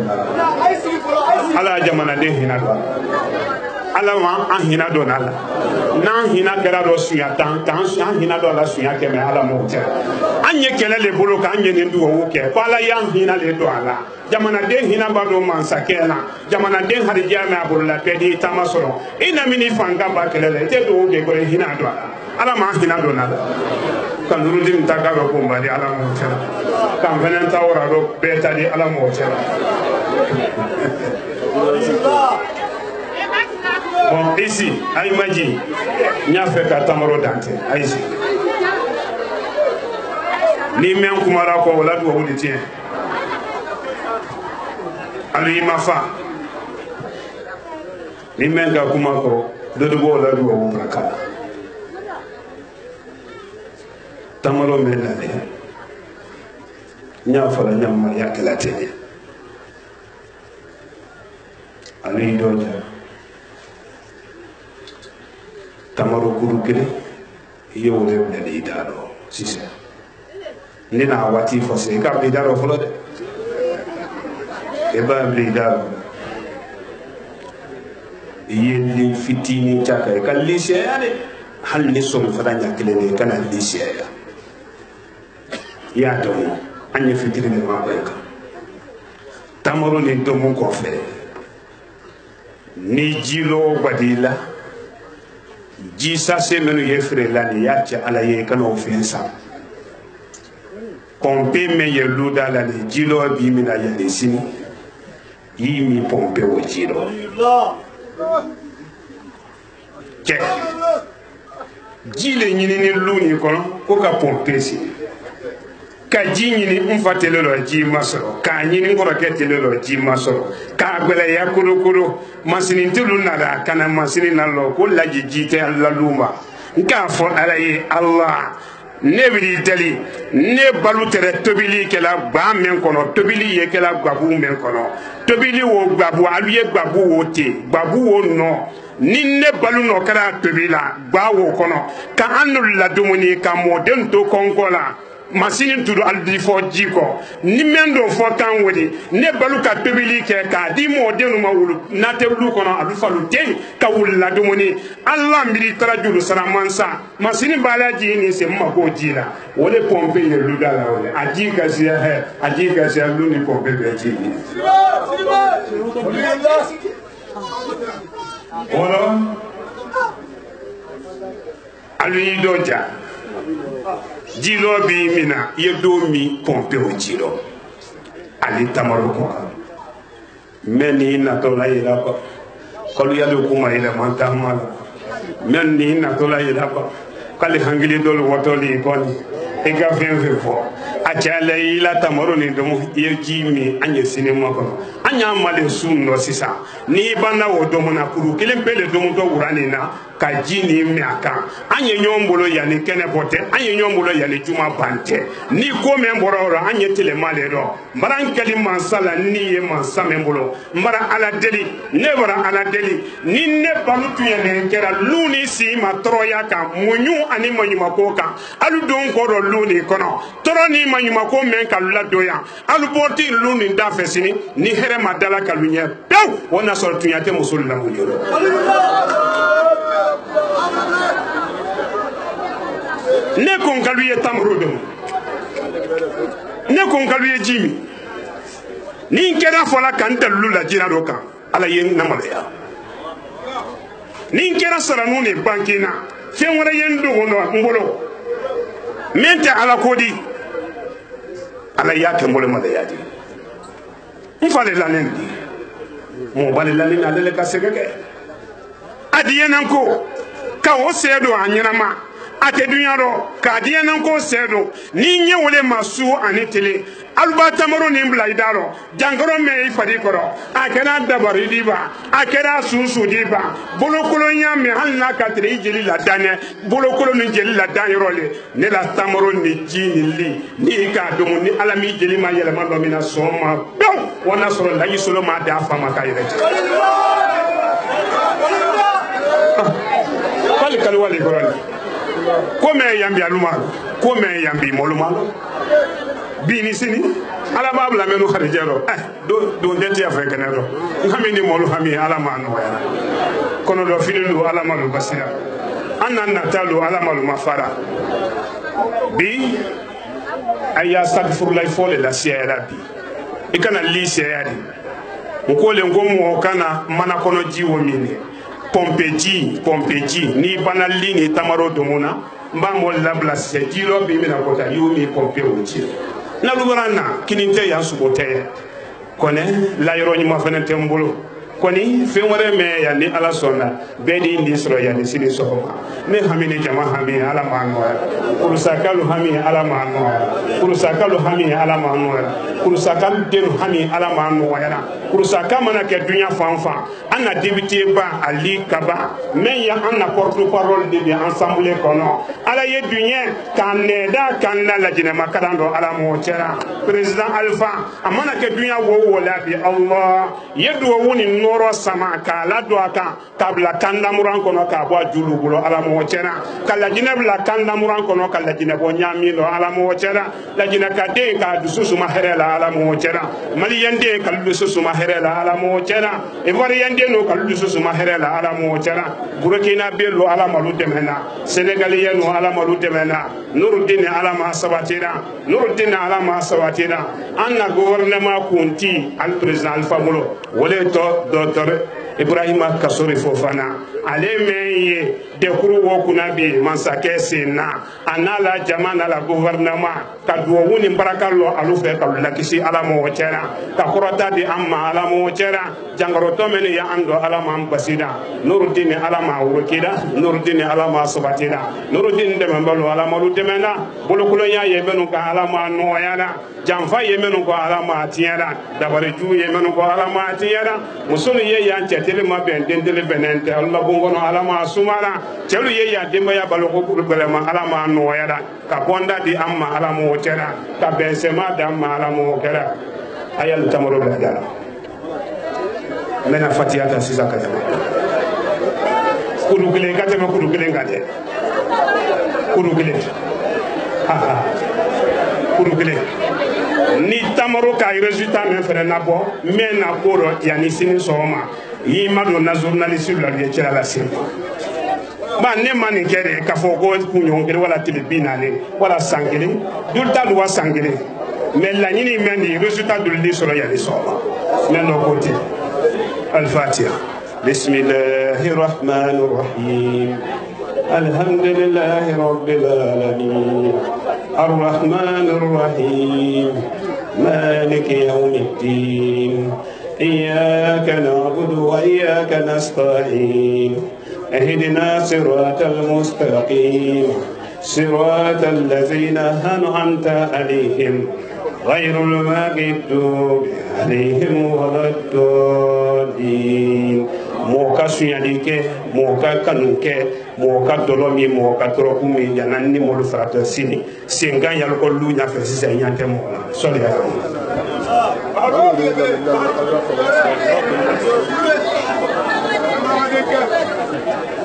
ala jamana den hinado ala ma an hinado nala nan hina kera do suya tan kan an hinado ala suya keme ala mo tera anye kele le bolo kan nye ndu wo ke ko ala yan hina le do ala jamana den hina ba do man sakela jamana den hadi jame abul la pedi tamasoro ina mini fanga ba kele le te do ge ko hina do ala ma hinado nala kan rudin tagaro ko mbali ala mo tera kan venen tawra do beta di ala mo tera bon ici Aïmadji nya fait ka tamaro dante ici ni men kumara ko wala do wudi tien ali mafa ni men ga kuma ko do wala do wo braka tamaro men la nya fala nya ma ya kala tene ali doja tamaro guru gele yewle ne idaro sise nina wati fose ka be idaro folo de e ba be idaro yelli fitini chaka e kallishe yade hal ni som fadanya kele ne kana lishe ya to anya fitini ne ma ba ka tamaro ni do mo ko fe ni jilo badila jisa se menu yefre lani yacha ala ye kano ofensa pompe me ye luda lani jilo bi mina ya lesini yimi pompe wo jilo ke jile nyini ni luni kono ko ka pompe si ka jinyini mfatele lo ji masoro ka nyini ngoro ketele lo ji masoro ka gbele ya kuro masini tulu nada kana masini nalo ko laji jite alla luma nka fo alaye Allah ne bi dali ne balu tere tobili kela ba men kono tobili ye kela gbabu men kono tobili wo gbabu aluye gbabu wo te gbabu wo no ni ne balu no kala tobila gba wo kono ka anul ladumuni ka moden to kongola masini tudu aldi fo jiko ni mendo fo kan wodi ne balu ka tobili ke ka di mo denu ma wulu na te wulu kono alu falu ten ka wulla dumuni Allah mbiri tarajulu saramansa masini balaji ni se mako jila wole pompe ye ludala wole aji kasi lu ni pompe be ji wala alu doja jilo bi mina ye do mi pompe o jilo ali tamaro ko meni na to la ila ko kalu yalo kuma ila manta mala meni na to la ila ko kali hangili dol wotoli koni e ga fen fo achala ila tamaro ni domo yeji mi anye sinema kono anya male sun no sisa ni bana wo domo na kuru kilen pele domo to urani na ka jini mi aka anye nyombolo ya ni kene bote anye nyombolo ya ni juma bante ni ko men bororo anye tele male do maran kali mansala ni ye mansame mbolo mbara ala deli ne bara ala deli ni ne balutu ya ne kera luni si ma troya ka munyu ani manyuma ko ka alu don ko do luni kono toro ni manyuma ko men ka la doya alu boti luni da fesini ni here madala ka lunya pew wona so tunyate musul la munyo ne kon kalu ye tamrudo ne kon kalu ye jimi ni kera fola kan dalu la jina do kan ala yen namalaya ni kera saranu ne bankina fen wara yen do no ngolo mente ala kodi ala yake mbole malaya di ifale la nen mo bale la nen ale ka segeke adiyenan ko ka o sedo anyirama ate dunyaro ka adiyenan ko sedo ni nye wole masu ani tele alba tamaro ni mbla idaro jangoro me ifadi koro akena dabari diba akena susu diba bolokolo nya me hanna ka tere jeli la dane bolokolo ni jeli la dane role ne la tamaro ni jini li ni ka do ni alami jeli ma yele ma do mina soma bon wana soro la yisolo ma da fama ka yele wali kalwali korani kome yambi aluma kome yambi moluma bini sini ala babla menu kharijero do ndeti afrika do ngami ni molu hami ala manu ya kono do filu ala malu basira anna natalu ala malu mafara bi aya astaghfirullah fole la siya bi ikana li siya di ngole ngomo kana mana kono jiwo mini pompeji ni banali ni tamaro domona mbambo labla se jilo bi mina kota yumi pompe uchi na lubarana kininte ya subote kone la yoro ni mafene tembolo koni fe wore me ya ni ala sonna bedi ndi soro ya ni sini sohoma ne hamini jama hami ala manwa kurusakalu hami ala manwa kurusakalu hami ala manwa kurusakalu denu hami ala manwa yana kurusaka mana ke dunya fanfa ana député ba ali kaba men ya ana porte parole de ensemble kono ala ye dunya kaneda kanna la jina makadando ala mo chera président alpha amana ke dunya wo wala bi allah yedu woni noro sama kala do aka kabla kanda muran kono ka bo julu bulo ala mo chera kala jina bla kanda muran kono kala jina bo nyami do ala mo chera la jina ka de ka dususu maherela ala mo chera mali yende ka dususu maherela ala mo chera e bari yende no ka dususu maherela ala mo chera burkina belo ala malu demena sénégalien no ala malu demena nuruddin ala ma sabatira nuruddin ala ma sabatira anna gouvernement kunti al président alpha molo wole to docteur Ibrahima Kasori Fofana ale meye de kuru wo kunabi mansake sena anala jamana la gouvernement ka duwo woni barakalo alu fe ka lakisi ala mo wachera ka korota di amma ala mo wachera jangaro to men ya ando ala ma basida nuruddin ala ma wurkida nuruddin ala ma subatida nuruddin de mbalo ala ma lutemena bulukulo ya yebenu ka ala ma noyana jamfa yemenu ko ala ma tiara dabare ju yemenu ko ala ma tiara musulu ye ya tele ma ben dendele benente Allah bongono ala ma sumara telu ye ya demba ya baloko kubele ma ala ma noyada ka bonda di amma ala mo tera ka bensema da amma ala mo kera ayal tamaro badala mena fatiyata sisa ka kudu gele ngate ma kudu gele ngate kudu gele ha kudu gele ni tamaro ka résultat men fere nabo men na koro ya ni sini soma yi mado na journaliste la ye tira la sin ba ne mani kere ka fo ko kunyo ngere wala tilibina le wala sangele dulta do sangele mais la ni men ni résultat de li solo ya ni soma men no côté al fatiha bismillahir rahmanir rahim alhamdulillahi rabbil alamin الرحمن الرحيم مالك يوم الدين إياك نعبد وإياك نستعين اهدنا صراط المستقيم صراط الذين أنعمت عليهم غير المغضوب عليهم ولا الضالين موكا سياديك موكا كانوكي موكا دولومي موكا تروكومي جاناني مولو فراتو سيني سينغان يالكو لونيا فسيسا يانتي مولا صلي على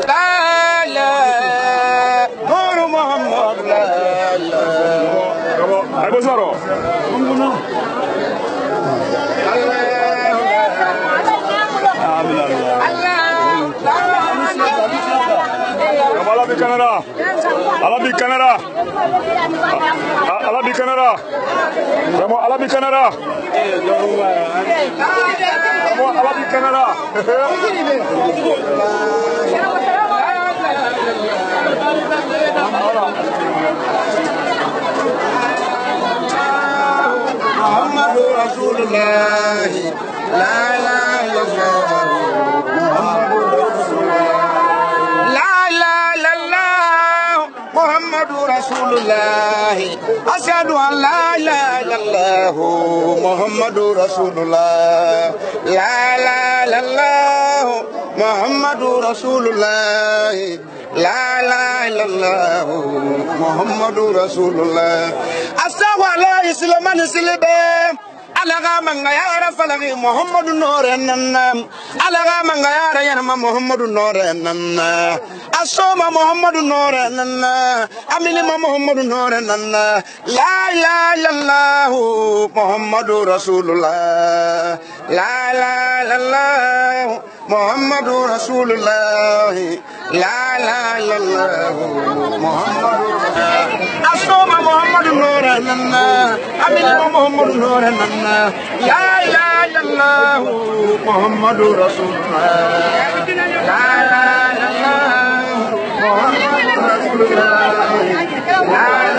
لا لا نور محمد لا لا أبو زارو Canada. Alabi Canada. Alabi Canada. Ramo Alabi Canada. Ramo Alabi Canada. محمد رسول الله لا اله الا الله محمد رسول الله أشهد أن لا إله إلا الله محمد رسول الله لا إله إلا الله محمد رسول الله لا إله إلا الله محمد رسول الله أستغفر الله إسلام سلبي alaga mangayara falagi Muhammadu Norenam alaga mangayara yanama Muhammadu Norenam asoma Muhammadu Norenam amilima Muhammadu Norenam la ilaha illallah Muhammadu Rasulullah la ilaha illallah Muhammadu Rasulullah la ilaha illallah Muhammadu asoma Muhammadu Norenam amilima Muhammadu Norenam لا إله إلا الله محمد رسول الله لا إله إلا الله محمد رسول الله لا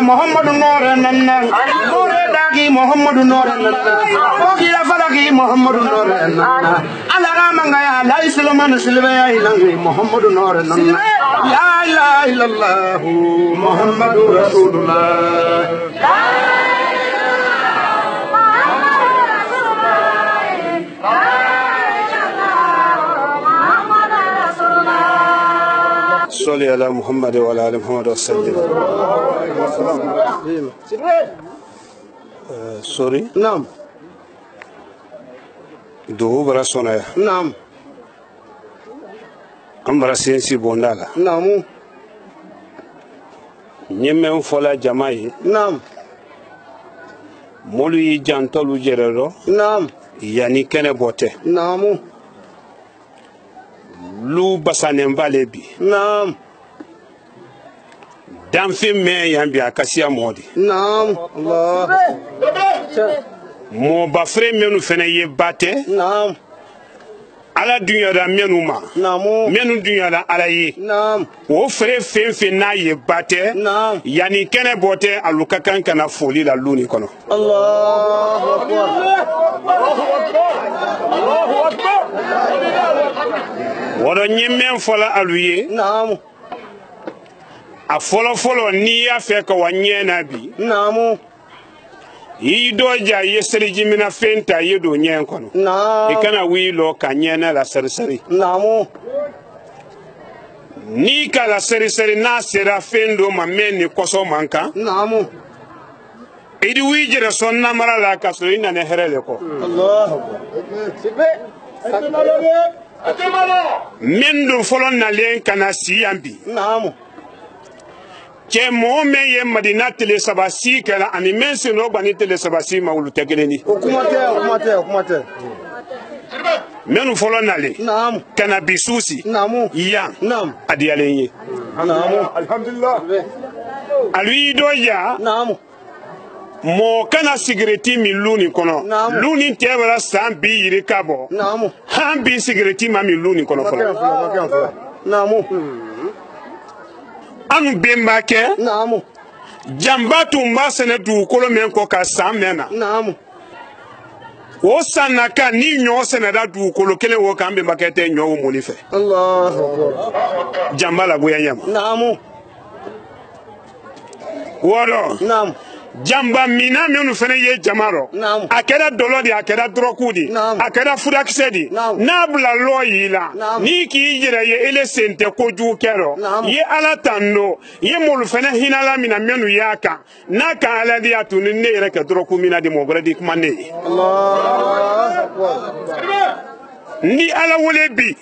محمد نور ننا نور داغي محمد نور ننا وغير فلغي محمد نور ننا على غامنا يا لا سلمان سلبيا إلهي محمد نور ننا لا إله إلا الله محمد رسول الله صلي على محمد وعلى آل محمد وسلم. سوري نعم دو براسونا نعم أمبرا سينسي بوندالا نعم نيمم فولا جماعي نعم مولي جانتولو جيرو نعم يعني كان بوته نعم lu basanen vale bi naam dan fi me yan bi akasia modi naam Allah mo ba fre menu fene ye bate naam ala dunya da menu ma naam menu dunya da ala yi naam o fre fe na ye bate naam yani kene bote aluka kan kana foli la luni kono Allahu akbar Allahu akbar Allahu akbar wado nyimmen fola aluye naam a folo ni ya fe ko wanyena bi naam yi doja yesri jimina fenta yedo nyen kono naam e kana wi lo kanyena la serseri naam ni kala serseri na sera fendo mameni koso manka naam idi wi jere sonna mara la kaso ina ne herele ko Allahu akbar Mendo folon na len kana siyambi naam ke mo me ye madina tele sabasi kala ani mense no bani tele sabasi mawulu tegeleni okumate menu folon na le naam kana bisusi naam ya naam adialenye naam alhamdulillah alwi doya naam mo kana sigareti mi luni kono luni tebara san bi yiri kabo namu han bi sigareti ma mi luni kono kono namu anu bemba ke namu jamba tumba sene du kolo men ko ka san mena namu o sanaka ni nyo sene da du kolo kele wo kan bemba ke te nyo wo moni fe Allahu akbar jamba la boya nyama namu woro namu jamba mina menu fene ye jamaro akeda dolodi akeda drokudi akeda fudaksedi nabla loyila ni ki jira ye ele sente koju kero ye ala tando ye mol fene hinala mina menu yaka naka ala di atuni ne rek droku mina di mogre kumane Allah akbar ni ala wole bi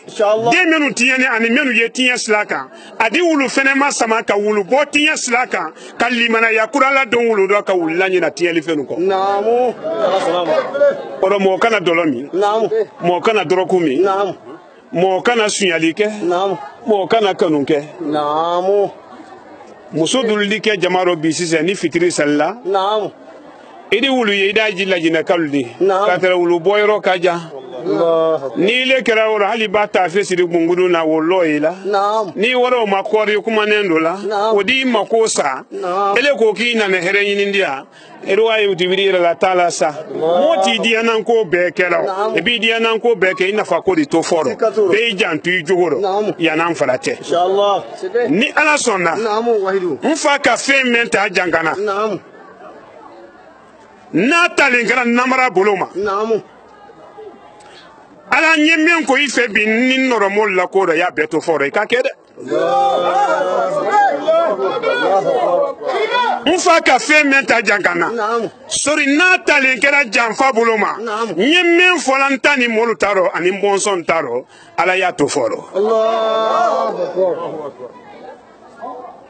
de menu tiyani ani menu ye tiya slaka adi wulu fene ma sama ka wulu bo tiya slaka kalimana yakura la don wulu do ka wulani na tiyeli fenu ko naamu assalamu oro mo kana dolomi naamu mo kana drokumi naamu mo kana sunyalike naamu mo kana kanunke naamu musudulike jamaro bi sise ni fitri salla naamu idi wulu ye daji lajina kaludi katara wulu boyro kaja ni le kera woro hali bata fesiri bungudu na woloila ni woro makori kuma nendola odi makosa ele ko kina na herenyi ndia erwa yutibiri la tala sa moti dia nan ko bekelo e bi dia nan ko beke ina fa ko di to foro be jantu jogoro ya nan falate inshallah ni ala sonna mfa ka fe menta jangana na talengara namara boloma ala nyemen ko ife bi ni normal la ko ya beto foro ka kede mfa ka fe menta jangana sori na talengara janfa boloma nyemen folantani molutaro ani bonson taro ala ya to foro Allahu akbar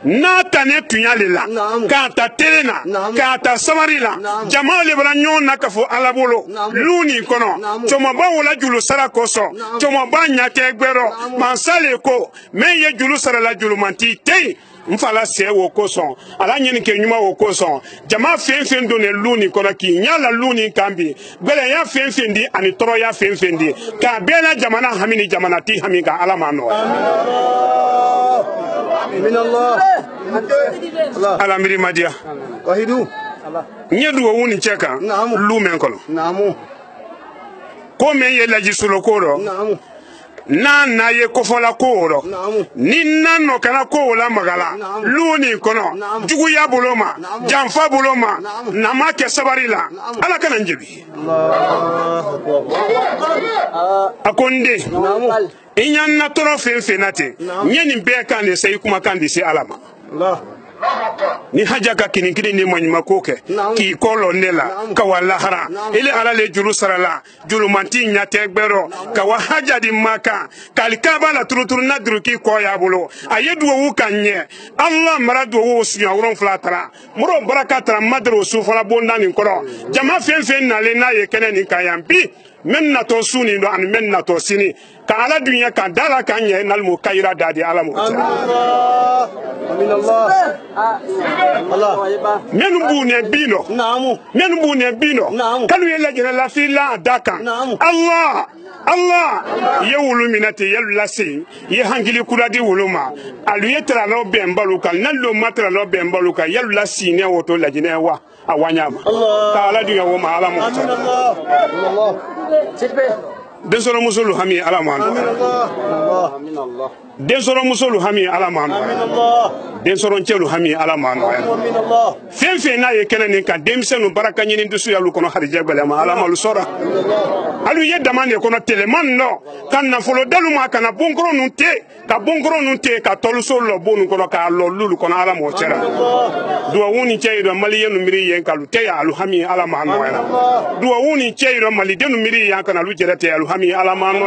na tane tunyalila kata telena kata samarila jamaa le bra nyona kafo alabolo luni kono choma ba wala julu sara koso choma ba nyate gbero mansale ko meye julu sara la julu manti tei mfala se wo koson ala nyini ke nyuma wo koson jama fen do ne luni kono ki nyala luni kambi gbele ya fen di ani toro ya fen di ka bela jamana hamini jamana ti hamika ala mano amin Allah ala miri madia wahidu nyedu wo wuni cheka lumen kono namu ko men ye laji sulo koro namu na ye kofola koro ni nano kana ko la magala luni kono jugu ya buloma janfa buloma na make sabarila ala kana njibi akonde inyanna toro fenate nyeni be kan de sai kuma kan de sai alama Allah ni haja ka kininkini ni manyima koke ki kolo nela ka walahara ile ala le julu sarala julu manti nyate gbero ka wa haja di maka kalikaba la turuturu nadru ki ko ya bulo ayedu wu kanye Allah maradu wu sunya wuron flatara muro barakatra madru su fala bonda ni koro jama fen na le na ye kenen ni kayambi men na to suni do an men na to sini ka ala dunya ka dala kanye nal mu kayra dadi ala mu amin Allah Allah men bune bino namu men bune bino kalu yela jina la fila daka Allah ye wulu minati yelu lasi ye hangili kuradi wuluma alu yetra lo bembaluka nallo matra lo bembaluka yelu lasi ne woto la jina wa awanyama ka ala dunya wo ma ala mu amin Allah densoro musulu hami ala manu amin Allah densoro musulu hami ala manu amin Allah densoro nchelu hami ala manu amin Allah fenfe na ye kenen kan demsenu baraka nyini ndusu ya lu kono harije gbele ma ala malu sora alu ye damane kono teleman no kan na folo dalu ma kana bonkoro nunte ka toluso lo bonu kono ka lo lulu kono ala mo chera duwa wuni cheydo mali yenu miri yen kalu te ya alu hami ala manu duwa wuni cheydo mali denu miri yan kana lu jerete alu hami ala manu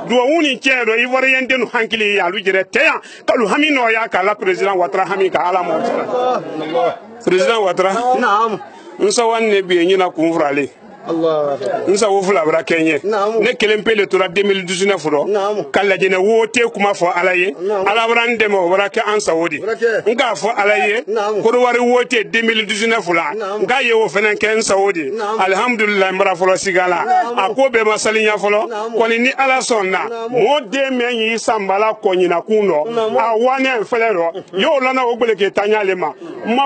duwa wuni cheydo ivore yen denu hankili ya alu jerete ya kalu hami no ya kala president watra hami ka ala mo chera president watra naam nsa wanne bi nyina kumfrale Allah nsa wo fula bara kenye ne kelen pele tora 2019 furo kala jene wote kuma fo alaye ala brande mo baraka ansa wodi nga fo alaye ko wari wote 2019 fula nga ye wo fenen ken saudi alhamdulillah mara folo sigala akobe masalinya folo ko ni ala sonna mo de men yi sambala ko nyina kuno awane felero yo lana ogbele ke tanyale ma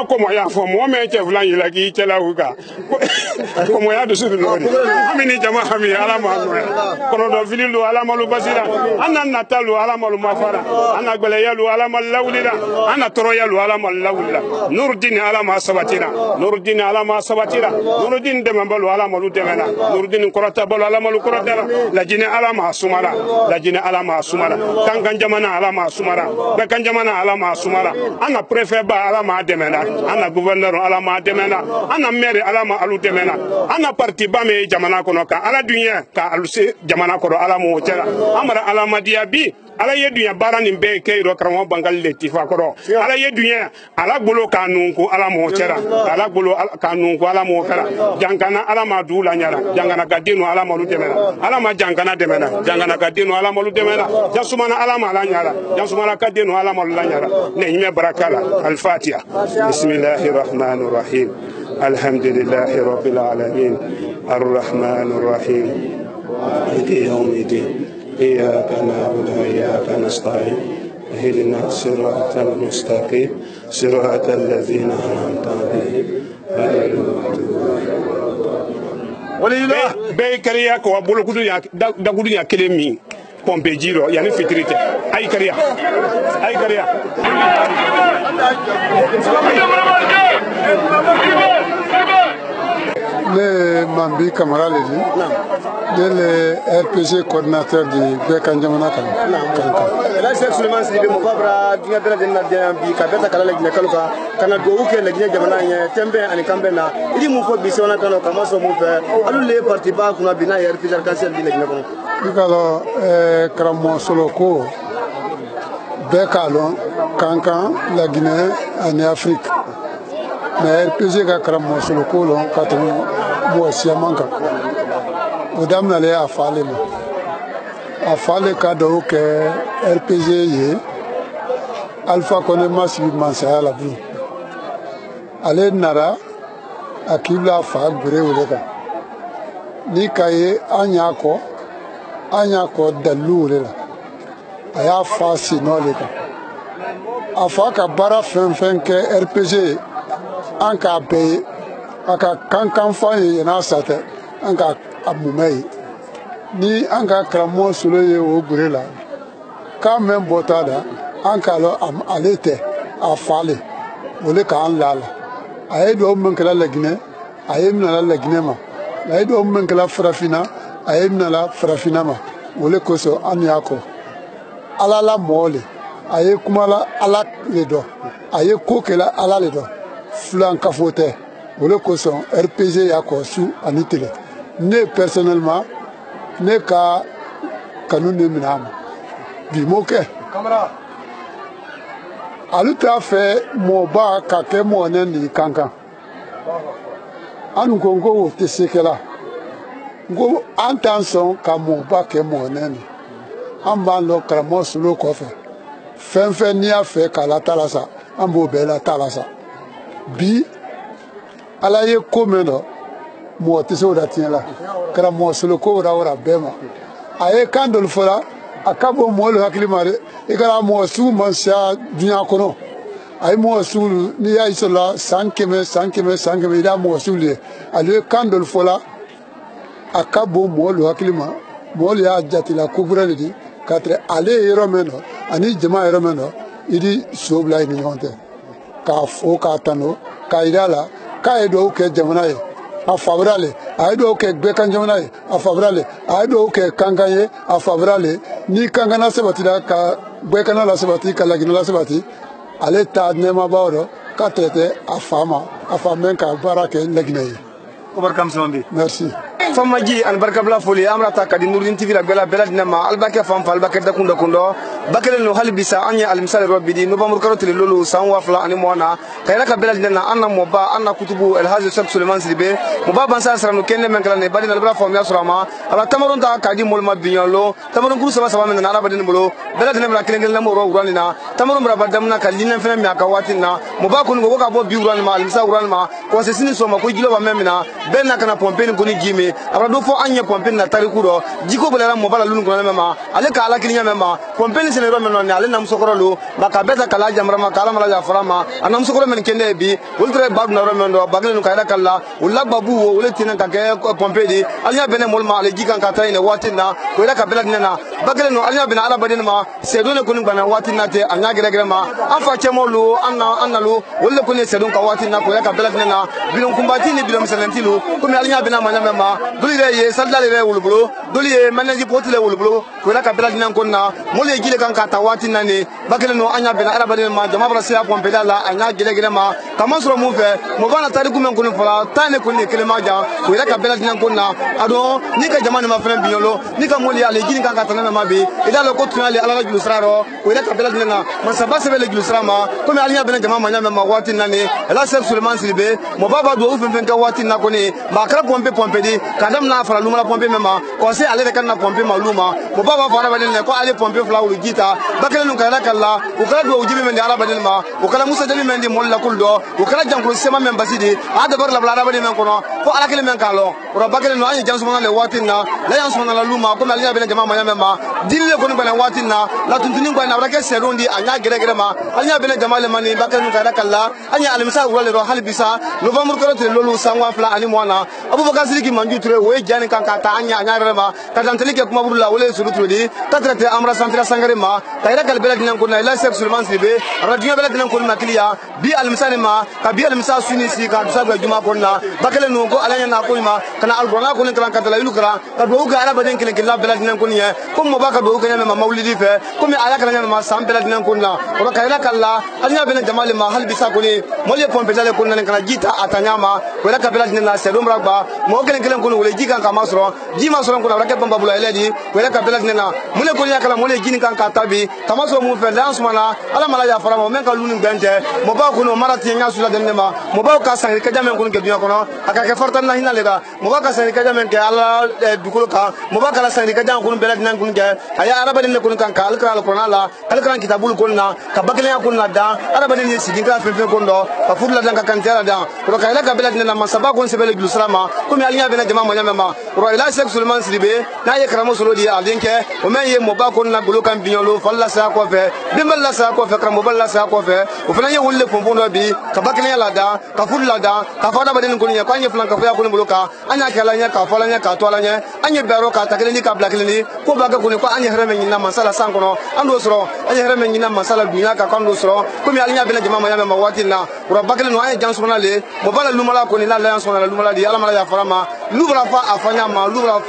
ko mo ya fo mo me che fula yi la ki chela uga ko mo ya hamini jama hami ala ma kono do fililu ala malu basira ana natalu ala malu mafara ana gbele yalu ala mal lawlida ana toro yalu ala mal lawlida nurdin ala ma sabatira nurdin ala ma sabatira nurdin de mambalu ala malu demena nurdin korata balu ala malu korata lajine ala ma sumara lajine ala ma sumara kangan jamana ala ma sumara be kan jamana ala ma sumara ana préfet ba ala ma demena ana gouverneur ala ma demena ana maire ala ma alu demena ana parti bame jamana kono ka ala dunya ka aluse jamana kono ala mo cera amara ala madia bi ala ye dunya barani be keiro karamo bangal letifa kono ala ye dunya ala gbolo kanunku ala mo cera ala gbolo kanunku ala mo kara jangana ala ma dula nyara jangana gadino ala mo lutemena ala ma jangana demena jangana gadino ala mo lutemena jasumana ala ma la nyara jasumana gadino ala mo la nyara ne yime barakala al fatiha bismillahir rahmanir rahim alhamdulillahi rabbil alamin الرحمن الرحيم مالك يوم الدين إياك نعبد وإياك نستعين اهدنا الصراط المستقيم صراط الذين أنعمت عليهم غير المغضوب بكريا كو بولو يا دغودو يا كلمي pompe jiro yani fitrite ay kariya le Mambi Kamara Ledi, le RPG coordinateur du Bekan Jamana Kan. Là c'est seulement si le mobra dinga bela dinna bi ka beta kala legi kaluka kana go uke legi jamana nye tembe ani kambena ili mu fo bisona kano kama so mu fe alu le parti ba kuna bina yer pijar kansel bi legi kono dikalo kramo solo ko Bekalo kankan la Guinée en Afrique. Mais RPG ka kramo solo ko lo katu mo siamanka odam na le afale mo afale ka do ke RPG ye Alpha Condé Massif Mansaya la bi ale nara akibla fa gure wele kan ni kaye anyako dalu wele la aya fa sino le kan afa ka bara fɛn kɛ RPG an ka bɛɛ aka kankan fa ye na sate an ka amumai ni an ka kramo sulo ye o gure la ka men bota da an ka lo am alete afale wole ka an lala aye do men kala lagine aye min la lagine ma aye do men kala frafina aye min la frafina ma wole ko so an yako ala la mole aye kumala ala le do aye ko kala ala le do flan ka fote wole ko so RPG yako su anitele ne personnellement ne ka kanun ne minama bi moke kamera alu ta fɛ mɔba ka kɛ mɔnɛ ni kankan anu ko o tɛ se kɛla ko an t'an sɔn ka mɔba kɛ mɔnɛ ni an b'an lɔ karamɔgɔ solo kɔfɛ fɛn n'i y'a fɛ k'a la ta la sa an b'o bɛɛ la ta la sa bi ala ye ko min dɔ mɔgɔ tɛ se o da tiɲɛ la karamɔgɔ solo ko wara bɛɛ ma a ye kan dɔ fɔla a ka bɔ mɔgɔlu hakili ma dɛ i kɛra mɔgɔ sugu ma siya duɲa kɔnɔ a ye mɔgɔ sugu n'i y'a sɔrɔla san kɛmɛ i da mɔgɔ sugu ye ale ye kan dɔ fɔla a ka bɔ mɔgɔlu hakili ma mɔgɔlu y'a jatila kokura de di ka tɛrɛ ale ye yɔrɔ min dɔ ani jama yɔrɔ min dɔ i di so bila i ni ɲɔgɔn cɛ k'a fo k'a tano k'a yira a la k'a ye dugawu kɛ jamana ye a fabira le a ye dugawu kɛ bɛɛ kan jamana ye a fabira le a ye dugawu kɛ kankan ye a fabira le ni kankana sabatira ka bɛɛ kana la sabati ka laginɛ la sabati ale ta nɛɛmabaw dɔ k'a tɛrɛtɛ a fa ma a fa mɛn ka baara kɛ laginɛ ye. Merci. Famaji an barkabla foli amrata kadi Nurdin TV la bela dinama albake fam fal bakeda kundo bakele no halbisa anya almisal robidi no bamur karotele lolu san wafla ani mona kayra ka bela dinana anna moba anna kutubu el hazi shek Suleiman Sidibe moba bansa sarano kenne men kala ne badi na bra fam yasurama ala tamaron ta kadi molma binyalo tamaron kuru sama men na arabadin bolo bela dinama kelengel na moro uranina tamaron bra badamna kalina fena mi aka watina moba kun go ka bo bi uranima almisa uranima ko sesini soma ko jilo ba memina benna kana pompe ni goni gime abado fo anya pompe na tariku do jiko bolela mo bala lunu gona mema ale ka ala kilinya mema pompe ni senero meno ne ale nam sokoro lo maka beta kala jamra ma kala mala farama anam sokoro men kende bi ultre badu na romendo bagle nu kayra kala ulla babu wo ule tina ka ke pompe di alnya bene molma ale jikan ka tayne watina ko ila ka bela dinana bagle nu alnya bene ala badin ma sedone ko nu bana watina te anya gere gere ma afa chemolu anna lu ulle ko ne sedon ka watina ko ila ka bela dinana bilon kumbati ni bilon salentilu ko mi alnya bene ma nyama doli ye saldale re wulbulo doli ye manaji potile wulbulo ko la ka bela dinan konna mole gile kan ka tawati nane bakele no anya bena arabade ma jama bra sia pompe la anya gile gile ma kama soro mu fe mo bana tariku men kono fala tane ko ne kele ma ja ko la ka bela dinan konna ado ni ka jama ne ma fere binyolo ni ka mole ale gile kan ka tanana ma be ida lo ko tunale ala la julusraro ko la ka bela dinan ma sabase bele julusrama ko mi alnya bena jama ma nyama ma wati nane la Shek Suleiman Sidibe mo baba do ufen fen ka wati na ko ne ba kra pompe di kadam na fara luma la pompe mema ko se ale kan na pompe maluma mo baba fara badin ne ko ale pompe fla wulu gita bakale nu kala kala o kala do ujibi men ala badin ma o kala musa dali men di molla kuldo o kala jankulu sema men basidi ada bar la bla badin men kono ko ala kele men kalo ro bakale no anyi jansu le watina la jansu la luma ko ali ben jama ma mema dille ko nu bana watina la tuntuni ko na brake serondi anya gere gere ma ali ben jama le mani bakale nu kala kala anya alimsa wala ro halbisa november ko te lolu sangwa fla ani mona abubakar sidiki manju ture we jani kan ka ta anya rema ka tanteli ke kuma burula wole suru di tatrate amra santira sangare ma tayra kal bela dinan ko na ila Shek Suleiman Sidibe radio bela dinan ko na kiliya bi almisani ma ka bi almisa suni si ka dusa ga juma ko na bakale no ko alanya na ko ma kana alqur'ana ko ni kan ka la ilu kra ka do ga ala baden kelen kila bela dinan ko ni ko mo ba ka do ko nyama ma maulidi fe ko mi ala kana ma sam bela dinan ko na ko ka ila kala alnya bela jamal ma hal bisa ko ni mo le pompe dale ko na kana jita atanyama ko ila ka bela dinan na sedum ragba mo kelen ko wole jikan ka masro jima soron ko na rake pamba bula eledi ko ila ka bela bela dinena mule ko nya kala mule gini kan ka tabi kamaso mu fe dan sumana ala mala ya fara mo men ka lunu gbente mo ba ko no mara ti nya sula denema mo ba ka san ka jamen ko ngedu kono aka ke fartan na hinale ga mo ba ka san ka jamen ke ala dukulo ka mo ba kala san ka jam ko bela dinan ko nge aya araba den ko kan ka alkara alquran la alquran kitabul ko na ka bakle ya ko na da araba den sigi ka fe ko ndo ka furla dan ka kan tera da ro ka ila ka bela dinena masaba ko se bela glusrama ko mi alinya bela jama mo nyama ro ila sek sulman sribe na ye kramo solo di alinke o men ye mo ba ko na gulu kan binyolo falla sa ko fe bimbal la sa ko fe kramo balla sa ko fe o fana ye wolle pompo no bi ka bakle ya la da ka furla da ka fada baden ko ni ko anye flan ka fa ya ko ni buluka anya kala nya ka fala nya ka to la nya anye bero ka takele ni ka blakele ni ko ba ga ko ni ko anye here men na masala sankono ando soro anye here men na masala dunya ka kando soro ko mi alinya bela jama mo nyama wati na ro bakle no anye jansona le mo bala lumala ko ni na la sona lumala di ala mala ya farama lubra fa afanya ma lubra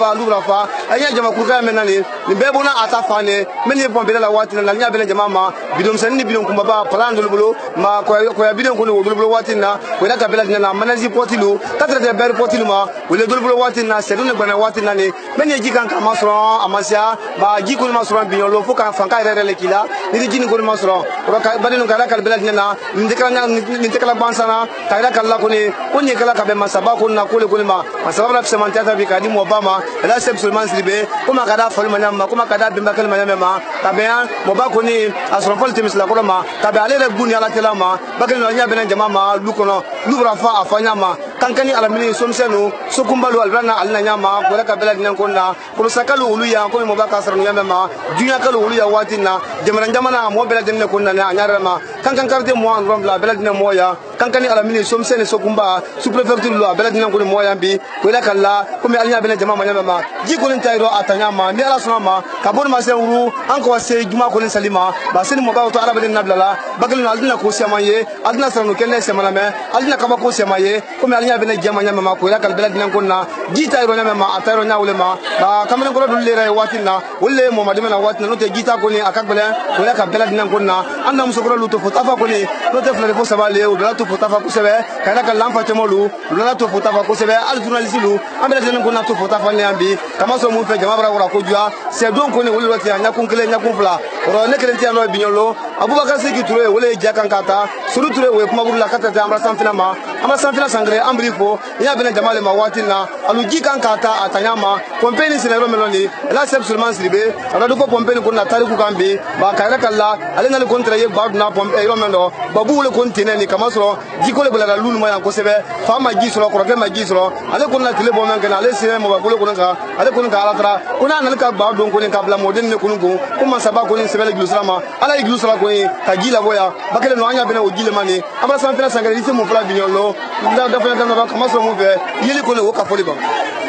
fa anya jama ku ka men na ni bebo na ata fane men ye pombe la wati na nya bela jama ma bidom sen ni bidom kumba ba plan dul bulo ma ko ya bidom ko ni dul bulo wati na ko la ka bela na manazi potilu katra de ber potilu ma wele dul bulo wati na sedun gbana wati na ni men ye jikan ka masro amasia ba jikul masro binyolo fo kan fanka rere le kila ni jini ko masro ro ka badinu kala kala bela na ni tekala bansana kala kala ko ni onye kala ka be masaba ko na ko le ko ma masaba la semanta ta bi kadi mo obama la seb sulman sribe kuma kada fol manyama kuma kada bimba kala manyama tabeya mo ba ko ni asro fol timis la ko ma tabe ale re buni ala tela ma bakal no nya benen jama ma lu kono lu rafa afanya ma kankani alamini somsenu sokumbalu albrana alna nyama ko la ka bela dinan ko na ko sakalu ulu ya ko mo ba ka sarno yama ma dunya kalu ulu ya watina jamana jamana mo bela dinan ko na anyara ma kankan karte mo an rom la bela dinan mo ya kankani alamini somsenu sokumba sous préfecture lo bela dinan ko mo ya bi ko la kala ko mi alnya bela jama nyama ma ji ko ntayro atanya ma mi ala sona ma ka bon ma se wuru an ko se juma ko salima ba sen mo ba to araba den nablala bakal no aldina ko se maye aldina sarno kenne se malame aldina ka ba ko se maye ko mi alnya bela jama nyama ma ko la kal bela dinan ko na ji tayro nyama ma atayro nya ulema ba kamene ko do lere watina wolle mo madime na watina no te jita ko ni akakbele ko la ka bela dinan ko na anda muso ko lu to fotafa ko ni no te flare fo sabale o bela to fotafa ko sebe kala ka lamfa temolu la to fotafa ko sebe al journaliste lu ambela dinan ko na to fotafa ne ambi kama so mu fe jama bara wora ko jua se don ko ni wolle wati anya kun kele nya kun fla ro ne kele ti ano binyolo abubakar seki touré wolle jakan kata suru touré we kuma burla kata ta amra sanfina ma amra sanfina sangre ambri fo ya bena jama le ma watina alu jikan kata atanya ma kompeni sinero meloni la seb sulman sribe ala do ko kompeni ko na tariku kambe ba kayra kala ale na le kontra ye bad na pompe ro mendo babu le kontine ni kama so jiko le bala lulu ma yan ko sebe fama ji soro ko ke ma ji soro ale ko na tile bo men kana ale sire mo ba ko ko ka ale ko ka ala tra kuna na ka ba don ko ni ka bla modin ne kunu ko kuma saba ko ni sebe le glusama ala iglusala ko ka gila boya bakele no anya bena o gile mani amra sanfina sangare ite mo fla binyolo da fena da kama so mo fe yeli ko le wo ka foli ba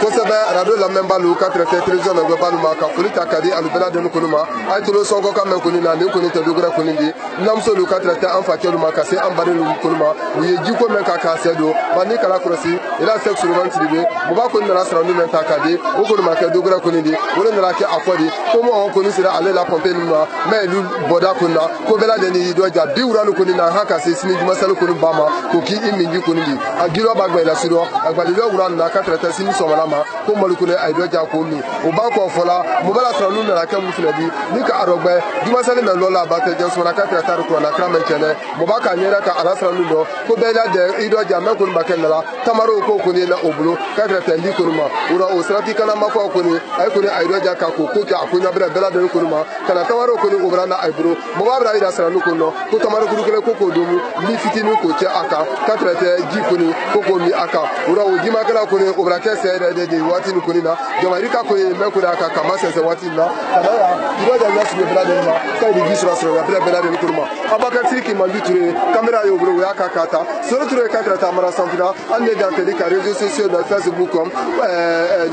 kosɛbɛ radio lamɛn balu ka traité télévision na gbɛ balu ma ka foli ta ka di alubɛla deni kunu ma a ye tolo sɔnkɔ ka mɛn kuni na nin kuni tɛ dogora kuni di namuso lu ka traité an facɛlu ma ka se an bari lu kunu ma u ye jiko mɛn ka k'a sɛ don ba ni kala kɔlɔsi ila sɛk suruman siribe muba kuni nana sara nu mɛn ta ka di o kunu ma kɛ dogora kuni di o de nana kɛ a fɔ di ko mɔgɔ kuni sera ale la pɔnpe nu ma mɛ lu bɔda kuni na ko bɛla deni y'i dɔ ja bi wura nu kuni na ha ka se sini jumasɛli kuni ba ma k'o k'i i min ji kuni di a gilɔ b'a gbɛ la sidɔ a gbalilɔ wura nu na ka traité sini sɔgɔla ma ko malikune ay do ja ko mi o ba ko fola mo bala tra nu na ka mu fina bi ni ka arogbe duma sale na lola ba te jesu na ka tra tar ko na kra men chene mo ba ka nyera ka alasra nu do ko be la de ido ja me ko ba ken la tamaro ko ko ni na obulu ka tra tendi ko ma ura o srati kana ma ko ni ay ko ni ay do ja ka ko ka ko na bra bela de ko ma kana tamaro ko ni obra na ay buru mo ba bra ida sra nu ko no ko tamaro ko ko do mu ni fitini ko che aka ka tra te ji ko ni ko mi aka ura o di ma kala ko ni obra ke se de wati ni kunina jamari ka ko me ko da ka kama se wati na kada ya diba da yasu bela de ma ka di gisra sura ya bela de kurma abaka tiki mandu ture camera yo bro ya ka kata soro ture ka trata mara sanfina ande da tele ka réseaux sociaux da Facebook comme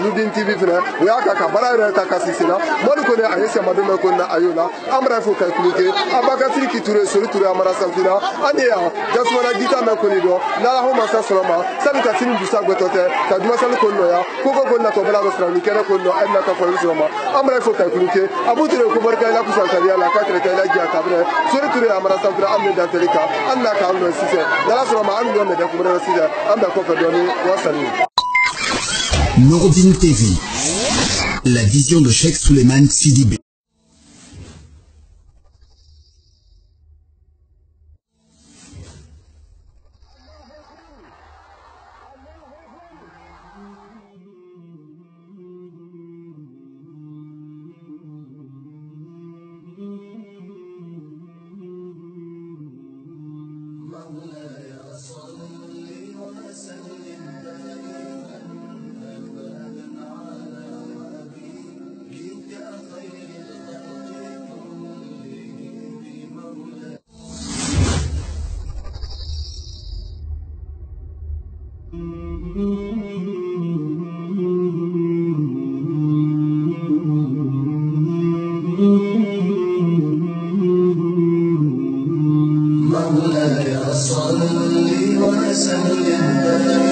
Nudin TV fina ya ka bara re ta ka sisina mo ko ne ayese madome ko na ayola amra fo ka kulike abaka tiki ture soro ture mara sanfina ande ya jasmana gita me ko ni do na la ho ma sa soloma sabi ka tini du sa gwetote ka duma sa ko no ya ko na to bela rostra ni kere ko no enna ka fo soloma amra fo ka kulike abutire ko barka la kusa kariya la ka trete la giya kabre soro ture amara sanfina amne da telika anna ka no sise dala soloma an no me da ko bere sise anda ko fa doni wasani Nordine TV La vision de Cheikh Souleymane Sidibé. مولاي صل وسلم